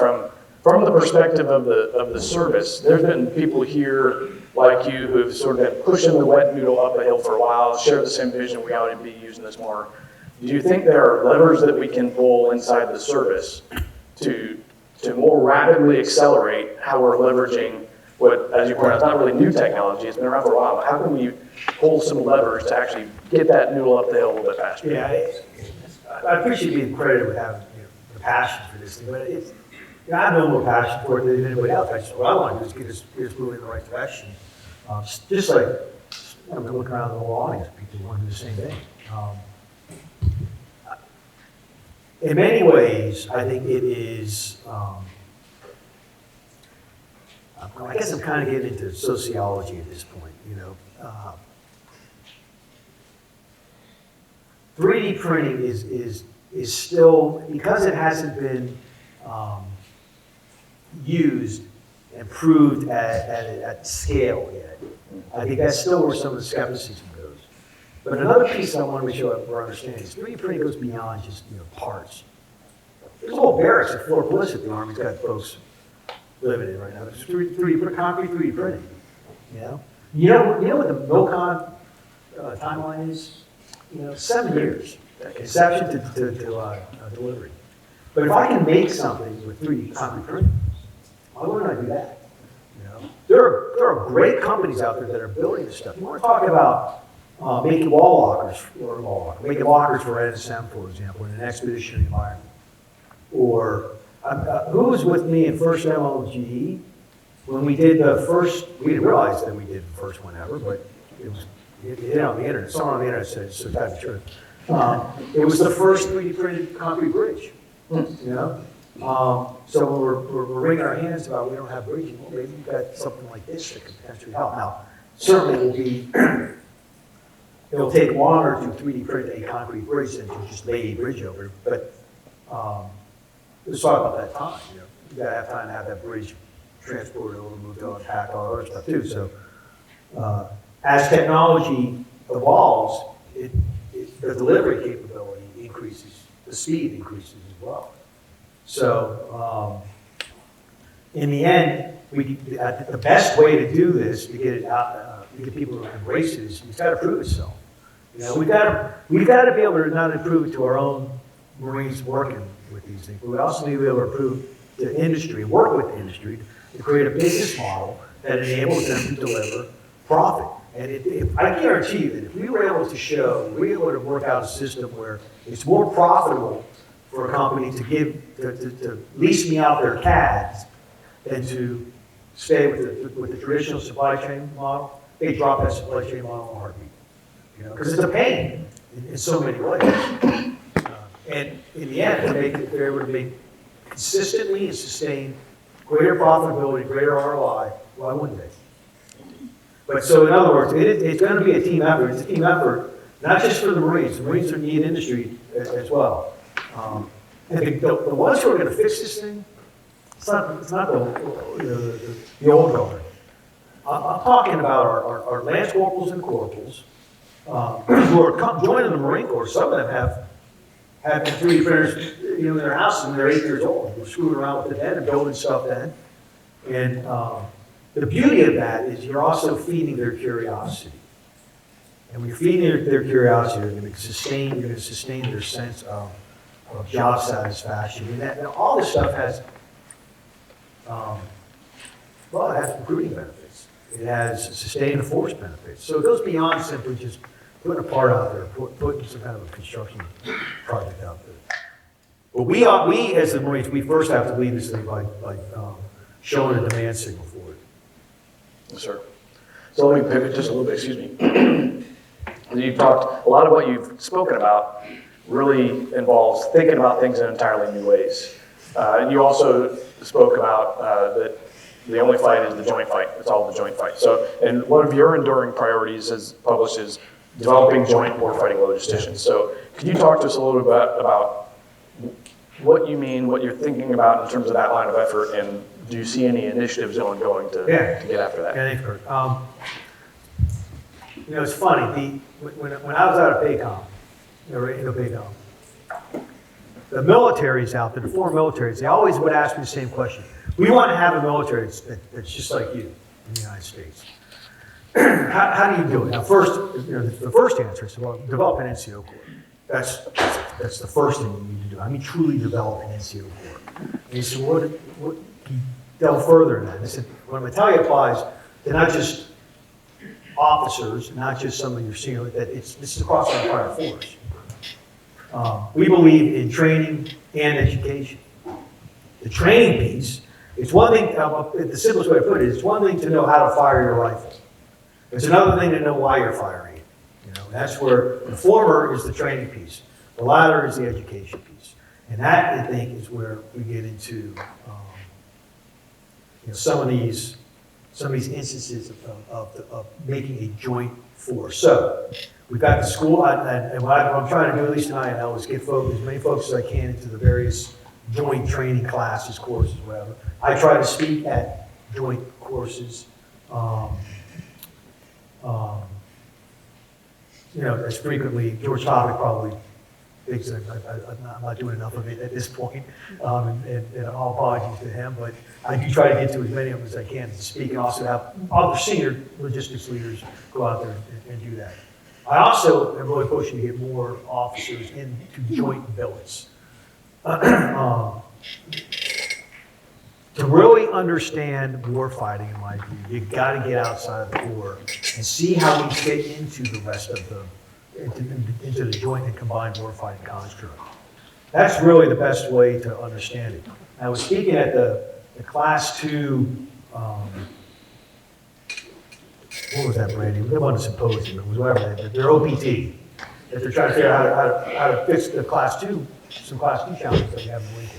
from the perspective of the service, there's been people here like you who've sort of been pushing the wet noodle up a hill for a while, share the same vision, we ought to be using this more. Do you think there are levers that we can pull inside the service to more rapidly accelerate how we're leveraging what, as you point out, it's not really new technology, it's been around for a while, but how can we pull some levers to actually get that noodle up the hill a little bit faster? Yeah, I appreciate being credited with having the passion for this thing, but it's, I have no more passion for it than anybody else. What I want to do is get us moving in the right direction. Just like, I'm looking around the whole audience, people want to do the same thing. In many ways, I think it is, I guess I'm kind of getting into sociology at this point, you know. 3D printing is still, because it hasn't been used and proved at scale yet. I think that's still where some of the skepticism goes. But another piece I want to make sure we're understanding is 3D printing goes beyond just parts. There's whole barracks at Fort Bliss that the Army's got folks living in right now. It's 3D concrete 3D printing. You know what the MOCON timeline is? 7 years, inception to delivery. But if I can make something with 3D concrete printing, why wouldn't I do that? There are great companies out there that are building this stuff. You want to talk about making wall lockers, making lockers for NSM, for example, in an expeditionary environment. Or who was with me in first demo of GE when we did the first? We didn't realize that we did the first one ever, but it hit on the internet. Someone on the internet said it's got to be true. It was the first 3D printed concrete bridge. So when we're wringing our hands about we don't have bridging, well, maybe you've got something like this that could potentially help. Now, certainly it will be, it'll take longer to 3D print a concrete bridge than to just lay a bridge over it, but let's talk about that time. You know, you gotta have time to have that bridge transported over, moved on, packed, all that other stuff too. So as technology evolves, the delivery capability increases, the speed increases as well. So in the end, the best way to do this, to get it out, to get people to embrace it, is it's got to prove itself. You know, we've got to be able to not improve it to our own Marines working with these things, but we also need to be able to prove to industry, work with the industry, to create a business model that enables them to deliver profit. And I guarantee you that if we were able to show, we were able to work out a system where it's more profitable for a company to lease me out their CADs than to stay with the traditional supply chain model, they drop that supply chain model in a heartbeat. You know, because it's a pain in so many ways. And in the end, they're able to make consistently and sustain greater profitability, greater ROI. Why wouldn't they? But so in other words, it's going to be a team effort. It's a team effort, not just for the Marines. The Marines need industry as well. And the ones who are going to fix this thing, it's not the old guard. I'm talking about our lance corporals and corporals who are joining the Marine Corps. Some of them have 3D printers, you know, in their house when they're 8 years old. They're screwing around with it then and building stuff then. And the beauty of that is you're also feeding their curiosity. And when you're feeding their curiosity, you're going to sustain their sense of job satisfaction. And all this stuff has, it has recruiting benefits. It has sustained force benefits. So it goes beyond simply just putting a part out there, putting some kind of a construction project out there. But we as the Marines, we first have to lead this thing by showing a demand signal for it. Yes, sir. So let me pivot just a little bit, excuse me. You've talked, a lot of what you've spoken about really involves thinking about things in entirely new ways. And you also spoke about that the only fight is the joint fight. It's all the joint fight. So, and one of your enduring priorities as published is developing joint warfighting logisticians. So can you talk to us a little bit about what you mean, what you're thinking about in terms of that line of effort, and do you see any initiatives ongoing to get after that? Yeah, thanks, Kirk. You know, it's funny. When I was out at PACOM, the militaries out there, the foreign militaries, they always would ask me the same question. We want to have a military that's just like you in the United States. How do you do it? Now, first, the first answer is, well, develop an NCO Corps. That's the first thing you need to do. I mean, truly develop an NCO Corps. And he said, what he delved further in that. I said, what I'm going to tell you applies to not just officers, not just some of your senior, this is across the entire force. We believe in training and education. The training piece, it's one thing, the simplest way to put it is, it's one thing to know how to fire your rifle. It's another thing to know why you're firing it. You know, that's where the former is the training piece. The latter is the education piece. And that, I think, is where we get into some of these instances of making a joint force. So we've got the school, and what I'm trying to do, at least tonight, is get as many folks as I can into the various joint training classes, courses, whatever. I try to speak at joint courses. As frequently, George Topic probably thinks that I'm not doing enough of it at this point, and all apologies to him, but I do try to get to as many of them as I can to speak, and also have other senior logistics leaders go out there and do that. I also am really pushing to get more officers into joint billets. To really understand warfighting, in my view, you've got to get outside of the Corps and see how we fit into the rest of into the joint and combined warfighting construct. That's really the best way to understand it. I was speaking at the Class 2, what was that branding? They wanted a symposium, it was whatever, their OPT, that they're trying to figure out how to fix the Class 2, some Class 2 challenges that we have in Lincoln.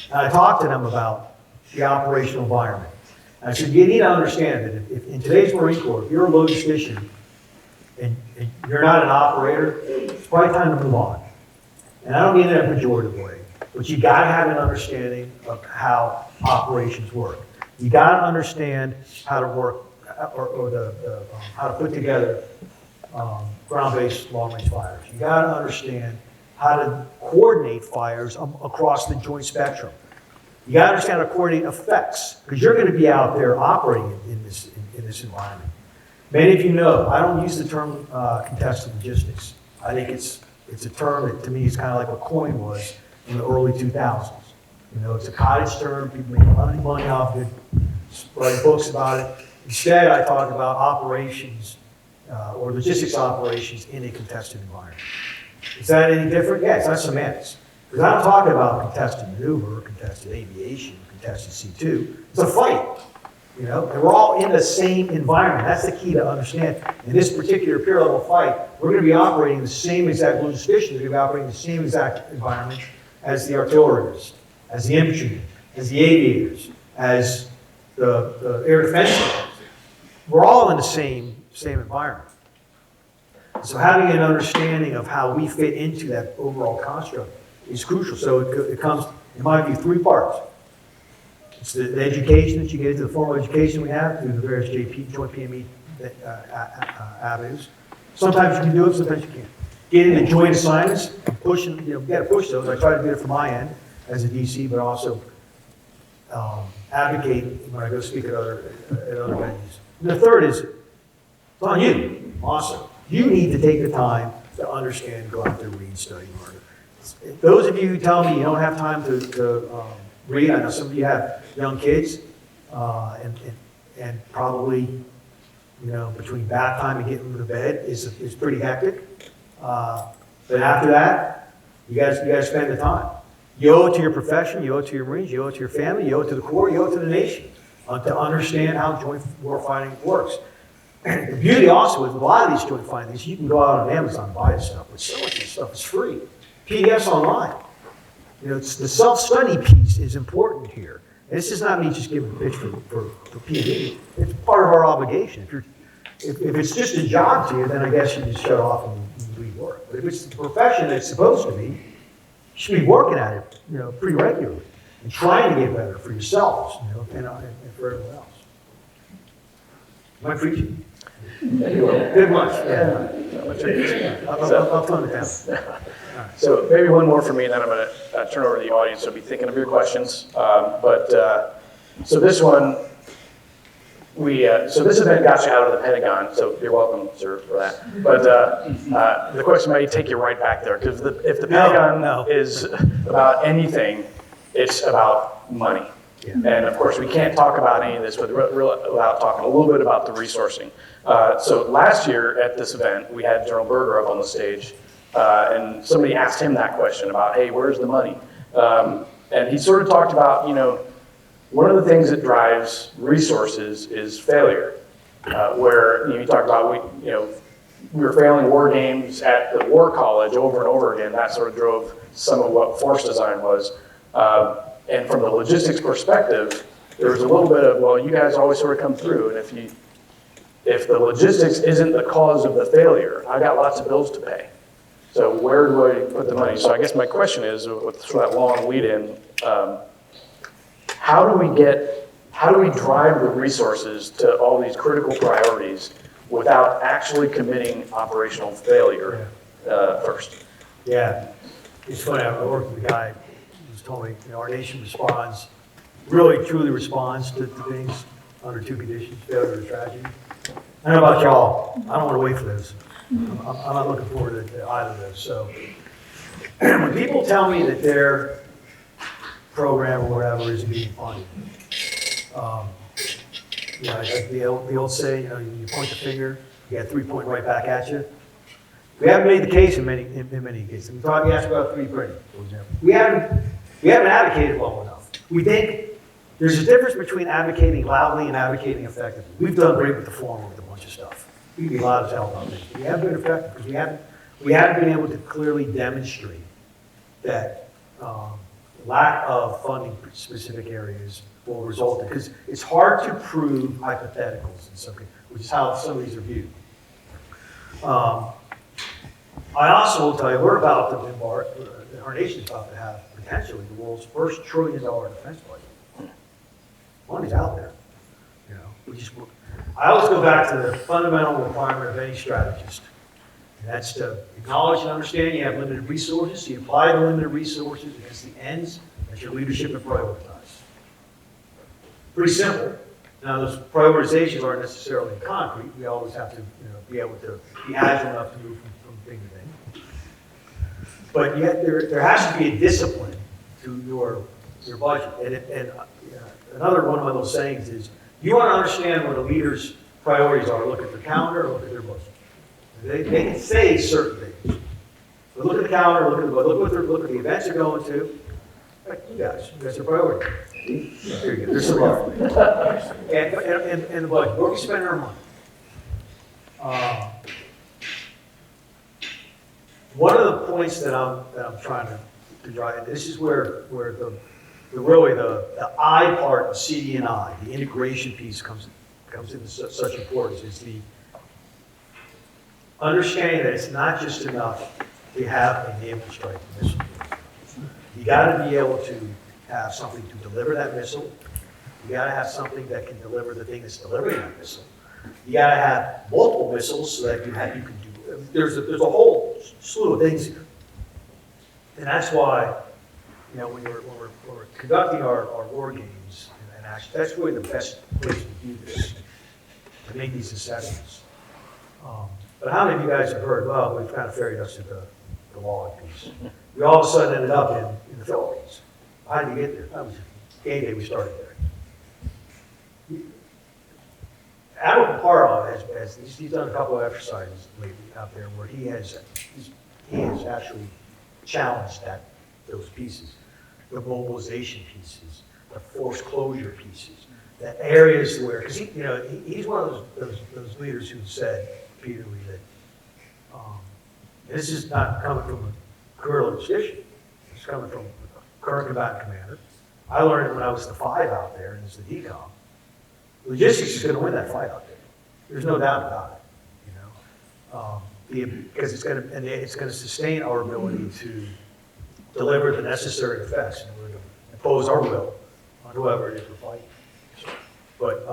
And I talked to them about the operational environment. And I said, you need to understand that if in today's Marine Corps, if you're a logistician and you're not an operator, it's probably time to move on. And I don't mean that in a pejorative way, but you gotta have an understanding of how operations work. You gotta understand how to work, or how to put together ground-based long-range fires. You gotta understand how to coordinate fires across the joint spectrum. You gotta understand how to coordinate effects, because you're gonna be out there operating in this environment. Many of you know, I don't use the term contested logistics. I think it's a term that to me is kind of like what coin was in the early 2000s. You know, it's a cottage term, people make a lot of money off it, write books about it. Instead, I talk about operations or logistics operations in a contested environment. Is that any different? Yes, that's semantics. Because I'm talking about contested maneuver, contested aviation, contested C2. It's a fight, you know, and we're all in the same environment. That's the key to understand. In this particular peer level fight, we're going to be operating the same exact logisticians, are going to be operating the same exact environment as the artillerists, as the infantrymen, as the aviators, as the air defense systems. We're all in the same environment. So having an understanding of how we fit into that overall construct is crucial. So it comes, in my view, three parts. It's the education that you get into, the formal education we have through the various joint PME avenues. Sometimes you can do it, sometimes you can't. Get into joint assignments, pushing, you know, you got to push those. I try to do it from my end as a DC, but also advocate when I go speak at other venues. And the third is, it's on you, awesome. You need to take the time to understand, go out there, read, study, learn. Those of you who tell me you don't have time to read, I know some of you have young kids, and probably, you know, between bath time and getting them to bed is pretty hectic. But after that, you guys spend the time. You owe it to your profession, you owe it to your Marines, you owe it to your family, you owe it to the Corps, you owe it to the nation to understand how joint warfighting works. The beauty also with a lot of these joint fighting things, you can go out on Amazon and buy this stuff, but so much of this stuff is free. PDFs online. You know, it's the self-study piece is important here. And this is not me just giving a pitch for PD. It's part of our obligation. If it's just a job to you, then I guess you just shut off and leave work. But if it's the profession it's supposed to be, you should be working at it, you know, pretty regularly and trying to get better for yourselves, you know, and for everyone else. Am I preaching? Good much. Yeah. I'll tone it down. So maybe one more for me, and then I'm going to turn over to the audience. So be thinking of your questions. So this one, so this event got you out of the Pentagon, so you're welcome, sir, for that. But the question might take you right back there, because if the Pentagon is about anything, it's about money. Yeah. And of course, we can't talk about any of this without talking a little bit about the resourcing. So last year at this event, we had General Berger up on the stage, and somebody asked him that question about, hey, where's the money? And he sort of talked about, you know, one of the things that drives resources is failure, where you talk about we were failing war games at the War College over and over again. That sort of drove some of what force design was. And from the logistics perspective, there was a little bit of, well, you guys always sort of come through, and if the logistics isn't the cause of the failure, I got lots of bills to pay. So where do I put the money? So I guess my question is, with sort of that long lead in, how do we drive the resources to all these critical priorities without actually committing operational failure first? Yeah, it's funny, I worked with a guy who's told me, you know, our nation responds, really truly responds to things under two conditions, failure and tragedy. I don't know about y'all, I don't want to wait for those. I'm not looking forward to either of those. So when people tell me that their program or whatever is being funded, you know, like the old saying, you know, you point the finger, you got 3 point right back at you. We haven't made the case in many cases. You asked about 3D printing, for example. We haven't advocated well enough. We think there's a difference between advocating loudly and advocating effectively. We've done great with the former with a bunch of stuff. We can be loud as hell about things. We haven't been effective because we haven't been able to clearly demonstrate that lack of funding for specific areas will result in, because it's hard to prove hypotheticals in some cases, which is how some of these are viewed. I also will tell you, we're about to embark, our nation's about to have potentially the world's first $1 trillion defense budget. Money's out there, you know. I always go back to the fundamental requirement of any strategist, and that's to acknowledge and understand you have limited resources, so you apply the limited resources against the ends that your leadership have prioritized. Pretty simple. Now, those prioritizations aren't necessarily concrete. We always have to, be able to be agile enough to move from thing to thing. But yet, there has to be a discipline to your budget. And another one of those sayings is, you want to understand what a leader's priorities are, look at their calendar or look at their budget. They can say certain things. But look at the calendar, look at the budget, look at the events they're going to. Like you guys are priority. There you go, there's some love. And the budget, where are we spending our money? One of the points that I'm trying to drive, this is where the I part of CD&I, the integration piece comes into such importance, is the understanding that it's not just enough to have a naval strike missile. You got to be able to have something to deliver that missile. You got to have something that can deliver the thing that's delivering that missile. You got to have multiple missiles so that you can do. There's a whole slew of things here, and that's why when we're conducting our war games and action, that's really the best place to do this, to make these assessments. But how many of you guys have heard? Well, we've kind of ferried us to the log piece. We all of a sudden ended up in the Philippines. How did we get there? That was game day. We started there. Admiral Parov he's done a couple of exercises lately out there where he has actually challenged those pieces, the mobilization pieces, the force closure pieces, the areas where, because he's one of those leaders who said repeatedly that this is not coming from a guerrilla tradition. It's coming from a current combatant commander. I learned it when I was the 5 out there and it's the decom. Logistics is going to win that fight out there. There's no doubt about it. Because it's going to sustain our ability to deliver the necessary effects in order to impose our will on whoever it is we're fighting. But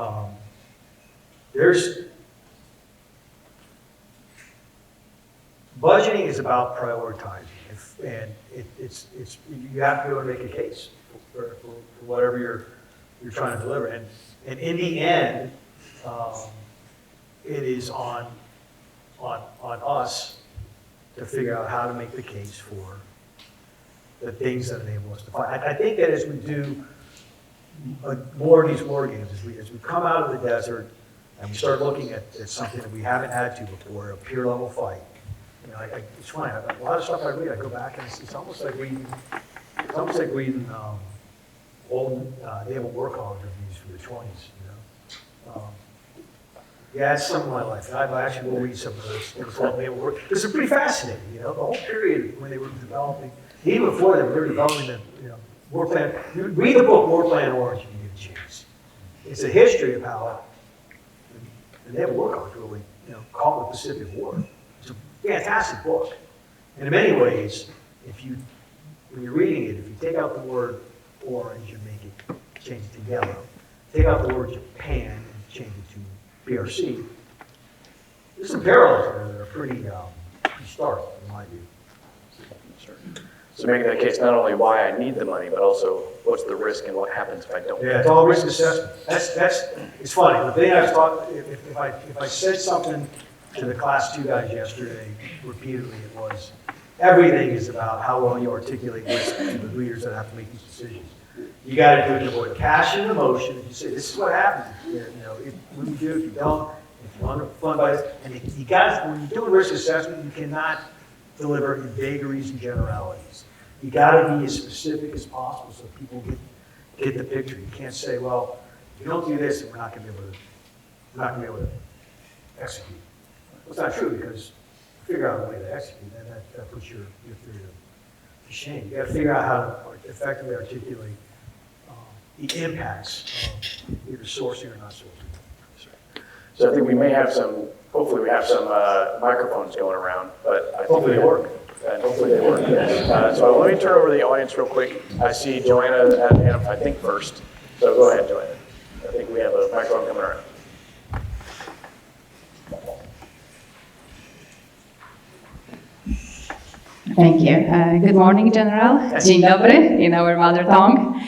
budgeting is about prioritizing, and you have to be able to make a case for whatever you're trying to deliver. And in the end, it is on us to figure out how to make the case for the things that enable us to fight. I think that as we do more of these war games, as we come out of the desert and we start looking at something that we haven't had to before, a peer level fight. It's funny. A lot of stuff I read, I go back and it's almost like reading old naval war college reviews from the 20s. Yeah, it's some of my life. I actually will read some of those naval war. This is pretty fascinating. The whole period when they were developing, even before they were developing the war plan. Read the book War Plan Orange if you get a chance. It's a history of how the naval war college really called the Pacific War. It's a fantastic book. And in many ways, when you're reading it, if you take out the word orange and change it to yellow, take out the word Japan and change it to PRC, there's some parallels there that are pretty stark in my view. Sure. So making that case not only why I need the money, but also what's the risk and what happens if I don't. Yeah, it's all risk assessment. It's funny. The thing I was talking, if I said something to the class 2 guys yesterday repeatedly, it was everything is about how well you articulate risk to the leaders that have to make these decisions. You got to do it to avoid passion and emotion. And you say, this is what happens. If we do, if you don't, if you want to fund by this. And you got, when you're doing risk assessment, you cannot deliver in vagaries and generalities. You got to be as specific as possible so people get the picture. You can't say, well, if you don't do this, we're not going to be able to execute. Well, it's not true because figure out a way to execute, and that puts your theory It's a shame. You got to figure out how to effectively articulate the impacts of either sourcing or not sourcing. So I think we may have some, hopefully we have some microphones going around, but I think Hopefully they work. And hopefully they work, yes. So let me turn over to the audience real quick. I see Joanna had hand up, I think, first. So go ahead, Joanna. I think we have a microphone coming around. Thank you. Good morning, General. Dzień dobry in our mother tongue.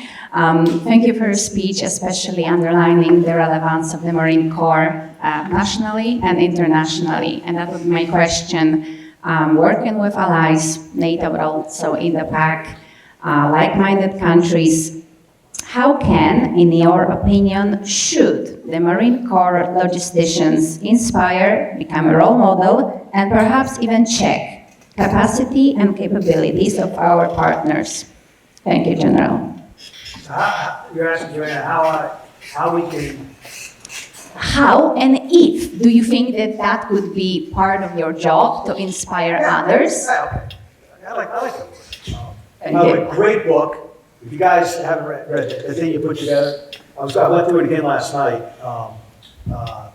Thank you for your speech, especially underlining the relevance of the Marine Corps nationally and internationally. And that would be my question. Working with allies, NATO, but also in the PAC, like-minded countries, how can, in your opinion, should the Marine Corps logisticians inspire, become a role model, and perhaps even check capacity and capabilities of our partners? Thank you, General. So you're asking, Joanna, how we can... How and if do you think that that would be part of your job to inspire others? Yeah, okay. I like that word. Thank By the you. way, great book. If you guys haven't read it, the thing you put together, I went through it again last night. I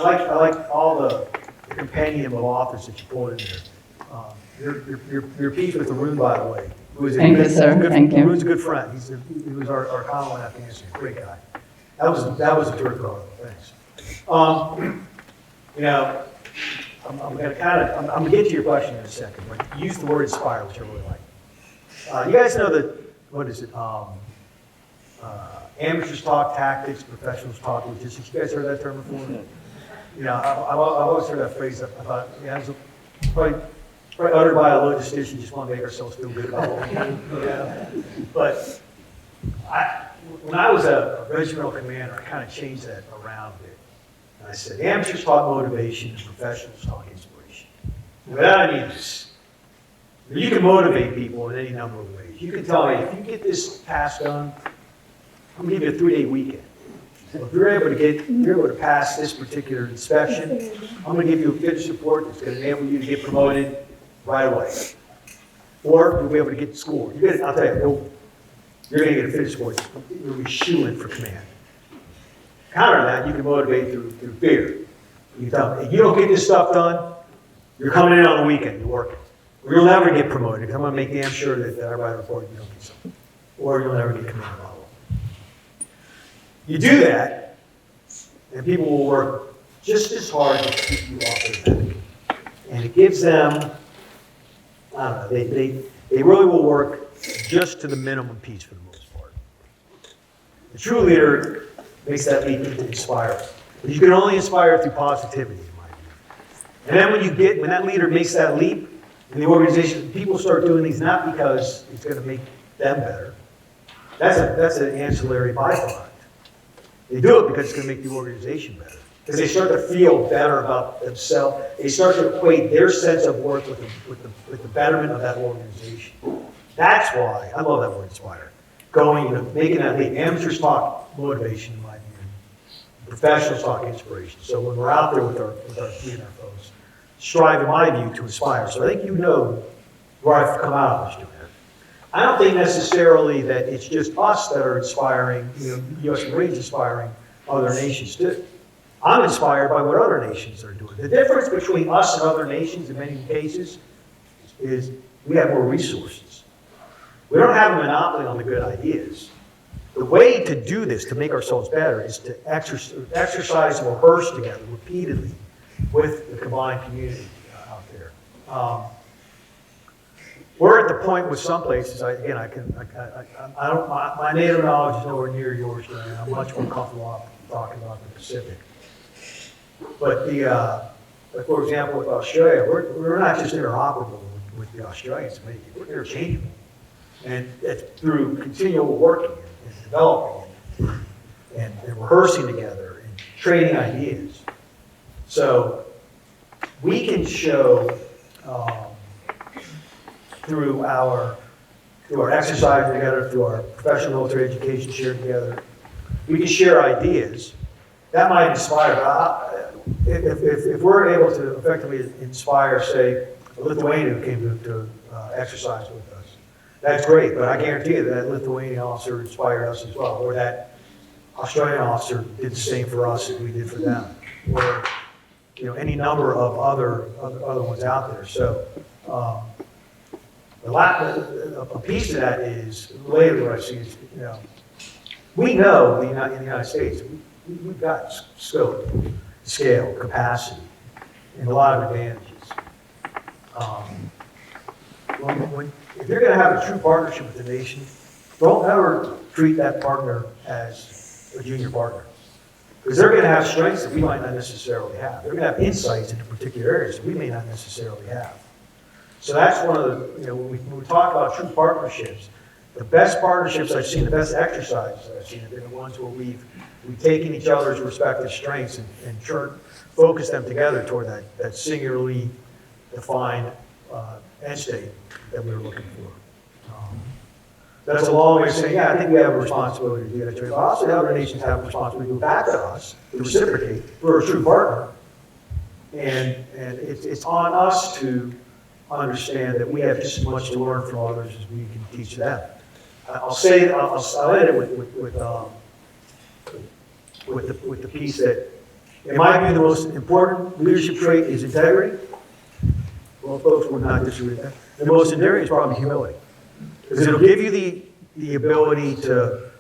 like all the compendium of authors that you pulled in there. You're peeved with Arun, by the way. Who is Thank you, sir. Thank you. Arun's a good friend. He was our colonel in Afghanistan. Great guy. That was a terrific article. Thanks. You know, I'm gonna get to your question in a second, but you used the word inspire, which I really like. You guys know that, what is it? Amateurs talk tactics, professionals talk logistics. You guys heard that term before? You know, I've always heard that phrase. I thought, yeah, it was probably uttered by a logistician, just want to make ourselves feel good about what we do. Yeah. But when I was a regimental commander, I kind of changed that around a bit. And I said, amateurs talk motivation and professionals talk inspiration. Without any of this, you can motivate people in any number of ways. You can tell me, if you get this task done, I'm going to give you a 3-day weekend. So if you're able to pass this particular inspection, I'm going to give you a fitness report that's going to enable you to get promoted right away. Or you'll be able to get to school. I'll tell you, you're going to get a fitness report. You'll be shoo-in for command. Counter that, you can motivate through fear. You can tell them, if you don't get this stuff done, you're coming in on the weekend, you're working. Or you'll never get promoted, because I'm going to make damn sure that everybody reports you don't get something. Or you'll never get command level. You do that, and people will work just as hard to keep you off their back. And it gives them, I don't know, they really will work just to the minimum piece for the most part. The true leader makes that leap into inspire. But you can only inspire through positivity, in my view. And then when that leader makes that leap in the organization, people start doing things not because it's going to make them better. That's an ancillary byproduct. They do it because it's going to make the organization better. Because they start to feel better about themselves. They start to equate their sense of worth with the betterment of that organization. That's why, I love that word, inspire. Making that leap. Amateurs talk motivation, in my view. Professionals talk inspiration. So when we're out there with our fleet and our foes, strive, in my view, to inspire. So I think you know where I've come out of this doing that. I don't think necessarily that it's just us that are inspiring, U.S. Marines inspiring other nations too. I'm inspired by what other nations are doing. The difference between us and other nations in many cases is we have more resources. We don't have a monopoly on the good ideas. The way to do this, to make ourselves better, is to exercise and rehearse together repeatedly with the combined community out there. We're at the point with some places, my NATO knowledge is nowhere near yours, Joanne. I'm much more comfortable talking about the Pacific. But for example, with Australia, we're not just interoperable with the Australians, we're interchangeable. And it's through continual working and developing and rehearsing together and trading ideas. So we can show through our exercise together, through our professional military education shared together, we can share ideas. That might inspire. If we're able to effectively inspire, say, a Lithuanian who came to exercise with us, that's great, but I guarantee you that Lithuanian officer inspired us as well, or that Australian officer did the same for us as we did for them, or, you know, any number of other ones out there. So, a piece of that is related to what I see is, you know, we know in the United States, we've got scope, scale, capacity, and a lot of advantages. If you're going to have a true partnership with the nation, don't ever treat that partner as a junior partner. Because they're going to have strengths that we might not necessarily have. They're going to have insights into particular areas that we may not necessarily have. So that's one of the, you know, when we talk about true partnerships, the best partnerships I've seen, the best exercises I've seen have been the ones where we've taken each other's respective strengths and focused them together toward that singularly defined end state that we were looking for. That's a long way of saying, yeah, I think we have a responsibility to do that. But also, the other nations have a responsibility to go back to us, to reciprocate. We're a true partner. And it's on us to understand that we have just as much to learn from others as we can teach them. I'll end it with the piece that, in my view, the most important leadership trait is integrity. Well, folks would not disagree with that. The most enduring is probably humility. Because it'll give you the ability to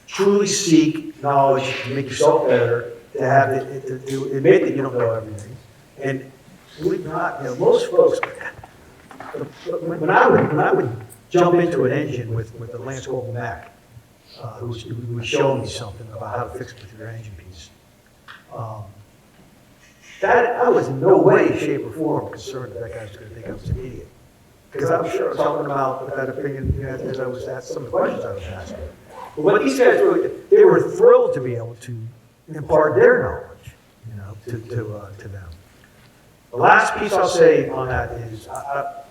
truly seek knowledge, to make yourself better, to admit that you don't know everything. And believe it or not, you know, most folks, when I would jump into an engine with the Lance Corporal Mac, who was showing me something about how to fix it with your engine piece, I was in no way, shape, or form concerned that guy's going to think I was an idiot. Because I'm sure I was talking about that opinion, you know, as I was asked some of the questions I was asking. But what these guys really did, they were thrilled to be able to impart their knowledge, you know, to them. The last piece I'll say on that is, I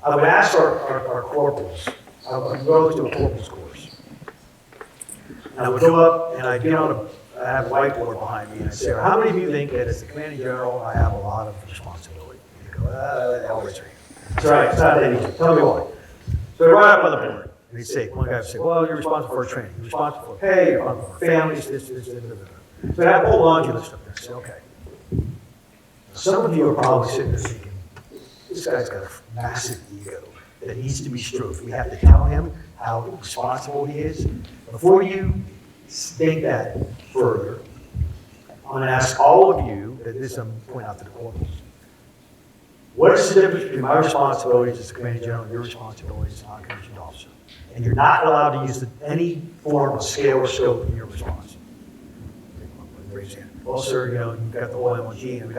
would ask our corporals, I would go to a corporal's course. And I would go up and I'd get on I have a whiteboard behind me and I'd say, how many of you think that as the commanding general, I have a lot of responsibility? And you go, always right. That's right, it's not that easy. Tell me why. So they write up on the board. And they'd say, one guy would say, well, you're responsible for training, you're responsible for pay, you're responsible for families, this. So they have a whole laundry list up there. I say, okay. Some of you are probably sitting there thinking, this guy's got a massive ego that needs to be stroked. We have to tell him how responsible he is. Before you think that further, I'm going to ask all of you, this I'm pointing out to the corporals, what is the difference between my responsibilities as the commanding general and your responsibilities as a non-commissioned officer? And you're not allowed to use any form of scale or scope in your response. Raise your hand. Well, sir, you know, you've got the whole LtGen, and we've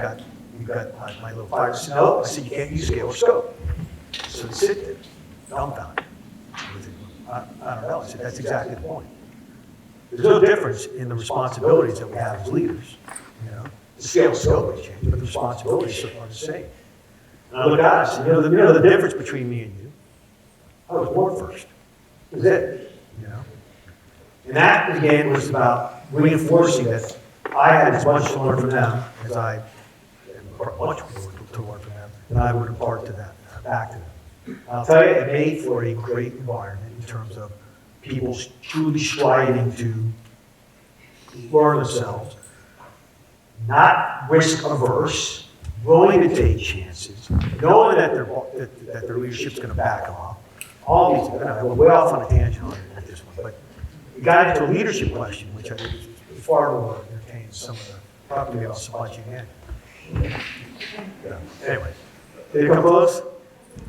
got my little fire. I said, no, I said, you can't use scale or scope. So they sit there, dumbfounded. I don't know. I said, that's exactly the point. There's no difference in the responsibilities that we have as leaders. You know, the scale and scope has changed, but the responsibilities are the same. And I look at it, I said, you know the difference between me and you? I was born first. That was it. You know? And that, again, was about reinforcing that I had as much to learn from them as I had much to learn from them, and I would impart to them, back to them. I'll tell you, it made for a great environment in terms of people truly striving to learn themselves, not risk averse, willing to take chances, knowing that their leadership's going to back them up. All these, we're way off on a tangent on this one, but we got into a leadership question, which I think is far more entertaining than some of the probably about supply chain management. Anyway, did it come close?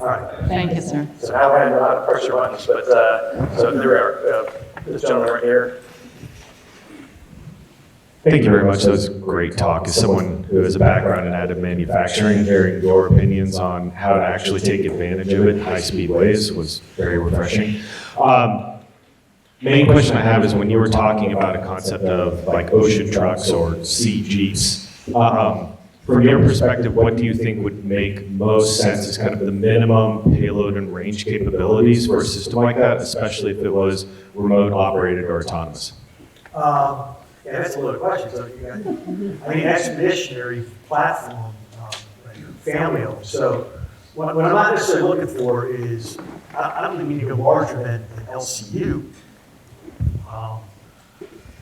All right. Thank you, sir. So now we're going to press your buttons, but so there we are. This gentleman right here. Thank you very much. That was a great talk. As someone who has a background in additive manufacturing, hearing your opinions on how to actually take advantage of it in high-speed ways was very refreshing. Main question I have is when you were talking about a concept of like ocean trucks or sea jeeps, from your perspective, what do you think would make most sense as kind of the minimum payload and range capabilities for a system like that, especially if it was remote operated or autonomous? Yeah, that's a loaded question. So you got, expeditionary platform family of them. So what I'm not necessarily looking for is, I don't think we need to go larger than an LCU.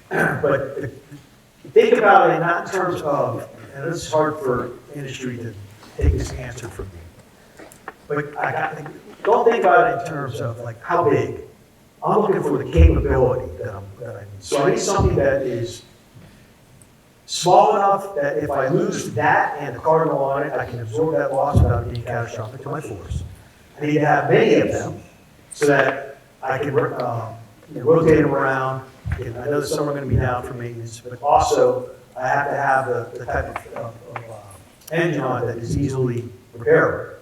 But think about it not in terms of, and this is hard for industry to take this answer from me, but don't think about it in terms of like how big. I'm looking for the capability that I need. So I need something that is small enough that if I lose that and the cardinal on it, I can absorb that loss without it being catastrophic to my force. I need to have many of them so that I can rotate them around. And I know that some are going to be down for maintenance, but also I have to have the type of engine on it that is easily repairable.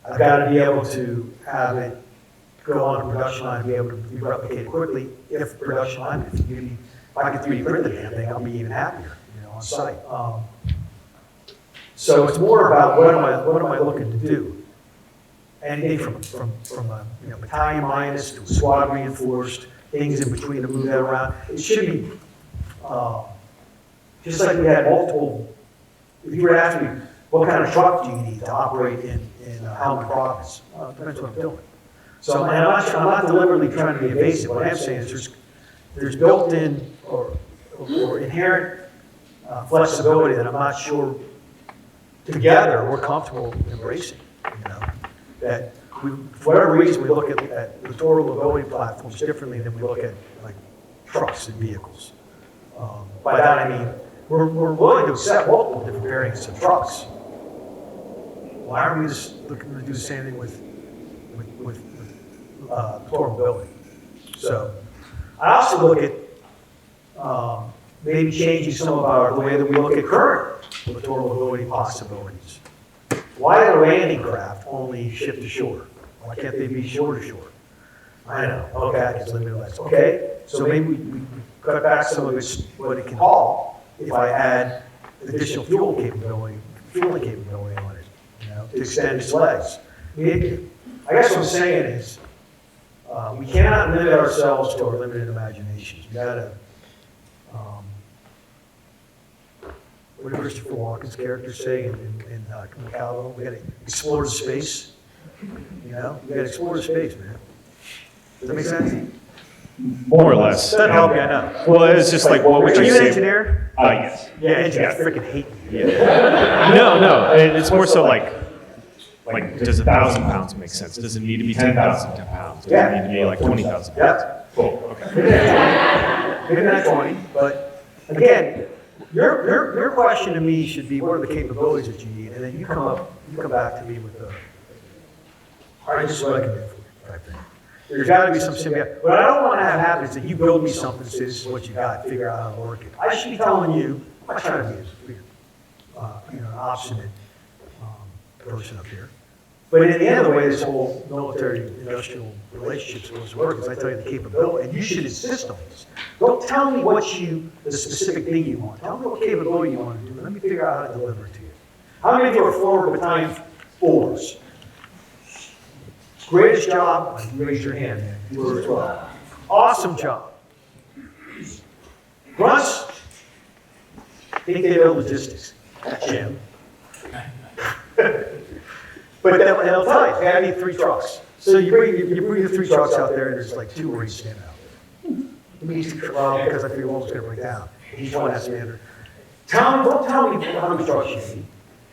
I've got to be able to have it go on a production line and be able to be replicated quickly if production line, if I can 3D print the damn thing, I'll be even happier, on site. So it's more about what am I looking to do? Anything from a battalion minus to a squad reinforced, things in between to move that around. It should be just like we had multiple. If you were to ask me what kind of truck do you need to operate in Helmand Province, it depends what I'm doing. So and I'm not deliberately trying to be evasive. What I am saying is there's built-in or inherent flexibility that I'm not sure together we're comfortable embracing. That for whatever reason we look at littoral mobility platforms differently than we look at like trucks and vehicles. By that I mean we're willing to accept multiple different variants of trucks. Why aren't we just looking to do the same thing with littoral mobility? So I also look at maybe changing some of the way that we look at current littoral mobility possibilities. Why are landing craft only ship to shore? Why can't they be shore to shore? I know, okay, it's limited legs. Okay, so maybe we cut back some of what it can haul if I add additional fueling capability on it, to extend its legs. I guess what I'm saying is, we cannot limit ourselves to our limited imaginations. We gotta, what did Christopher Walken's character say in Calvin? We gotta explore the space. We gotta explore the space, man. Does that make sense? More or less. Doesn't help you, I know. Well, it's just like, what would Are you you an say? engineer? Yes. Yeah, engineers freaking hate me. Yeah. No, it's more so like, does 1,000 pounds make sense? Does it need to be 10,000 pounds? Does it need to be like 20,000 pounds? Yeah. Cool, okay. Maybe not 20, but again, your question to me should be, what are the capabilities that you need? And then you come back to me with all right, this is what I can do for you, type thing. There's got to be some symbiotic. What I don't want to have happen is that you build me something and say, this is what you got, figure out how to work it. I should be telling you, I'm not trying to be an obstinate person up here. But in the end of the way, this whole military-industrial relationship is supposed to work is I tell you the capability, and you should insist on this. Don't tell me the specific thing you want. Tell me what capability you want to do. Let me figure out how to deliver it to you. How many of you are forward battalion 4s? Greatest job, raise your hand, man. You were as well. Awesome job. Grunts, think they know logistics. Jim. But they'll tell you, hey, I need 3 trucks. So you bring the 3 trucks out there, and there's like 2 where you stand out. Well, because I figured one was going to break down. Each one has standard. Don't tell me how many trucks you need.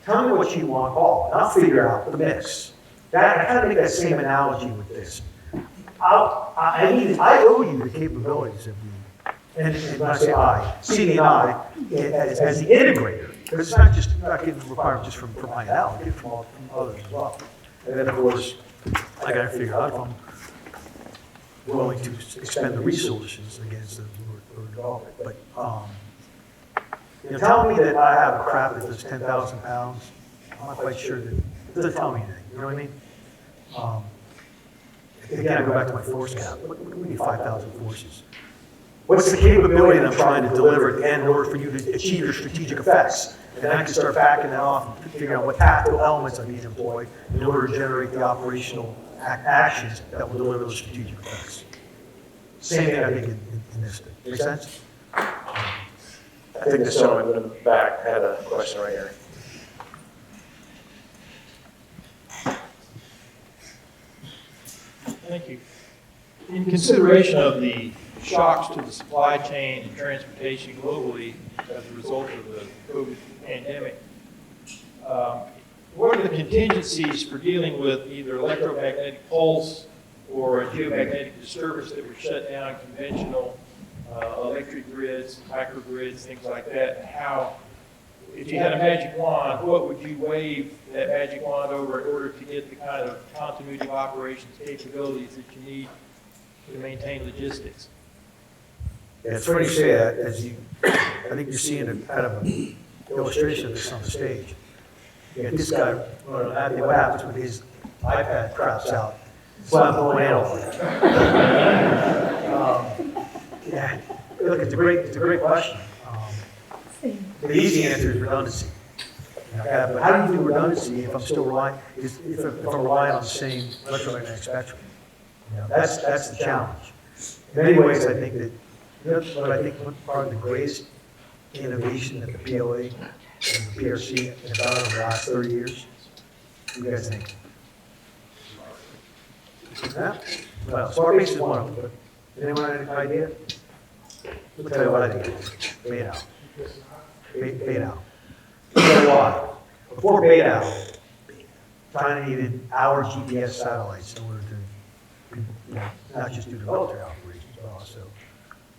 Tell me what you want all, and I'll figure out the mix. I kind of make that same analogy with this. I owe you the capabilities of and when I say CD&I, as the integrator, because it's not getting requirements just from IL, I get it from others as well. And then, of course, I got to figure out if I'm willing to expend the resources against those who are developing. But telling me that I have a craft that does 10,000 pounds, I'm not quite sure that it doesn't tell me anything. You know what I mean? Again, I go back to my force count. We need 5,000 forces. What's the capability that I'm trying to deliver at the end in order for you to achieve your strategic effects? And then I can start backing that off and figuring out what tactical elements I need to employ in order to generate the operational actions that will deliver the strategic effects. Same thing I think in this thing. Make sense? I think this gentleman in the back had a question right here. Thank you. In consideration of the shocks to the supply chain and transportation globally as a result of the COVID pandemic, what are the contingencies for dealing with either electromagnetic pulse or a geomagnetic disturbance that would shut down conventional electric grids, microgrids, things like that? And how, if you had a magic wand, what would you wave that magic wand over in order to get the kind of continuity of operations capabilities that you need to maintain logistics? Yeah, it's funny you say that, as you, I think you're seeing a kind of an illustration of this on the stage. You got this guy running at me, what happens when his iPad craps out? Well, I'm blowing in all of it. Yeah, look, it's a great question. The easy answer is redundancy. But how do you do redundancy if I'm still relying, if I'm relying on the same electromagnetic spectrum? That's the challenge. In many ways, I think that, what I think part of the greatest innovation that the PLA and the PRC have done over the last 30 years, what do you guys think? Yeah? Well, smart base is one of them, but anyone have an idea? I'll tell you what I think it is. Fade out. Fade out. I'll tell you why. Before fade out, China needed our GPS satellites in order to, not just do the military operations, but also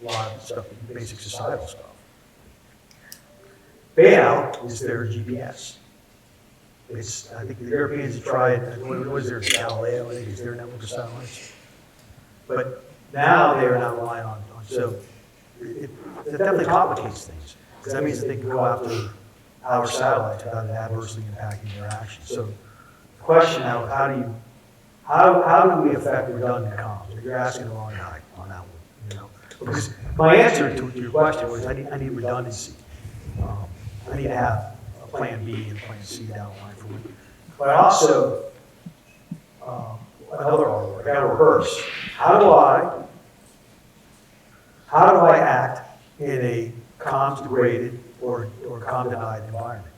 a lot of stuff, basic societal stuff. Fade out is their GPS. I think the Europeans have tried, what was their Galileo, I think is their network of satellites. But now they are not relying on so it definitely complicates things. Because that means that they can go after our satellites without it adversely impacting their actions. So the question now, how do we affect redundant comms? You're asking the wrong guy on that one. Because my answer to your question was I need redundancy. I need to have a plan B and plan C down the line for me. But also, another R word, I got to rehearse. How do I act in a comms degraded or comm denied environment?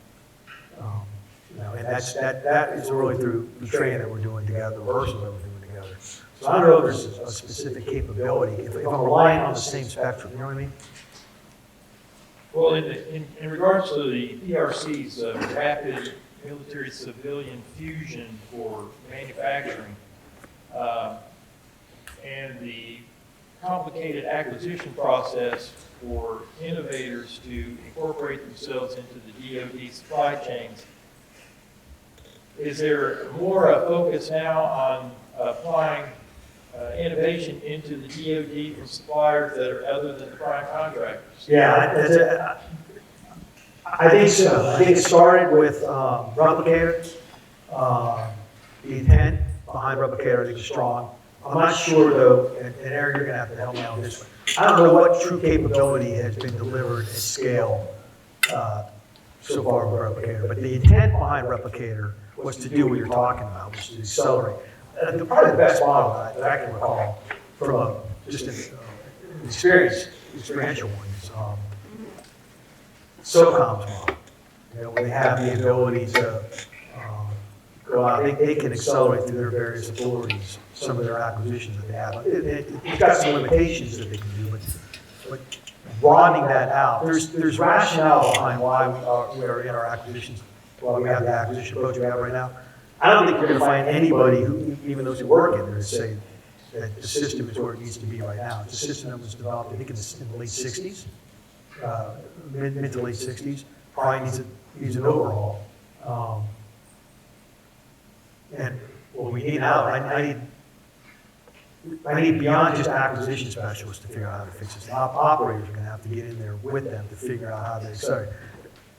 And that is really through the training that we're doing together, the rehearsals that we're doing together. So I don't know if there's a specific capability if I'm relying on the same spectrum. You know what I mean? Well, in regards to the PRC's rapid military civilian fusion for manufacturing and the complicated acquisition process for innovators to incorporate themselves into the DoD supply chains, is there more a focus now on applying innovation into the DoD from suppliers that are other than the prime contractors? Yeah, I think so. I think it started with Replicator. The intent behind Replicator, I think, is strong. I'm not sure, though, and Eric, you're going to have to help me out with this one. I don't know what true capability has been delivered at scale so far with Replicator, but the intent behind Replicator was to do what you're talking about, which is to accelerate. Probably the best model that I can recall from just an experiential one is SOCOM's model. Where they have the ability to go out, they can accelerate through their various authorities some of their acquisitions that they have. It's got some limitations that they can do, but broadening that out, there's rationale behind why we are in our acquisitions, why we have the acquisition approach we have right now. I don't think you're going to find anybody who, even those who work in there, to say that the system is where it needs to be right now. It's a system that was developed, I think, in the late 60s, mid to late 60s. Probably needs an overhaul. And what we need now, I need beyond just acquisition specialists to figure out how to fix this. Operators are going to have to get in there with them to figure out how to accelerate.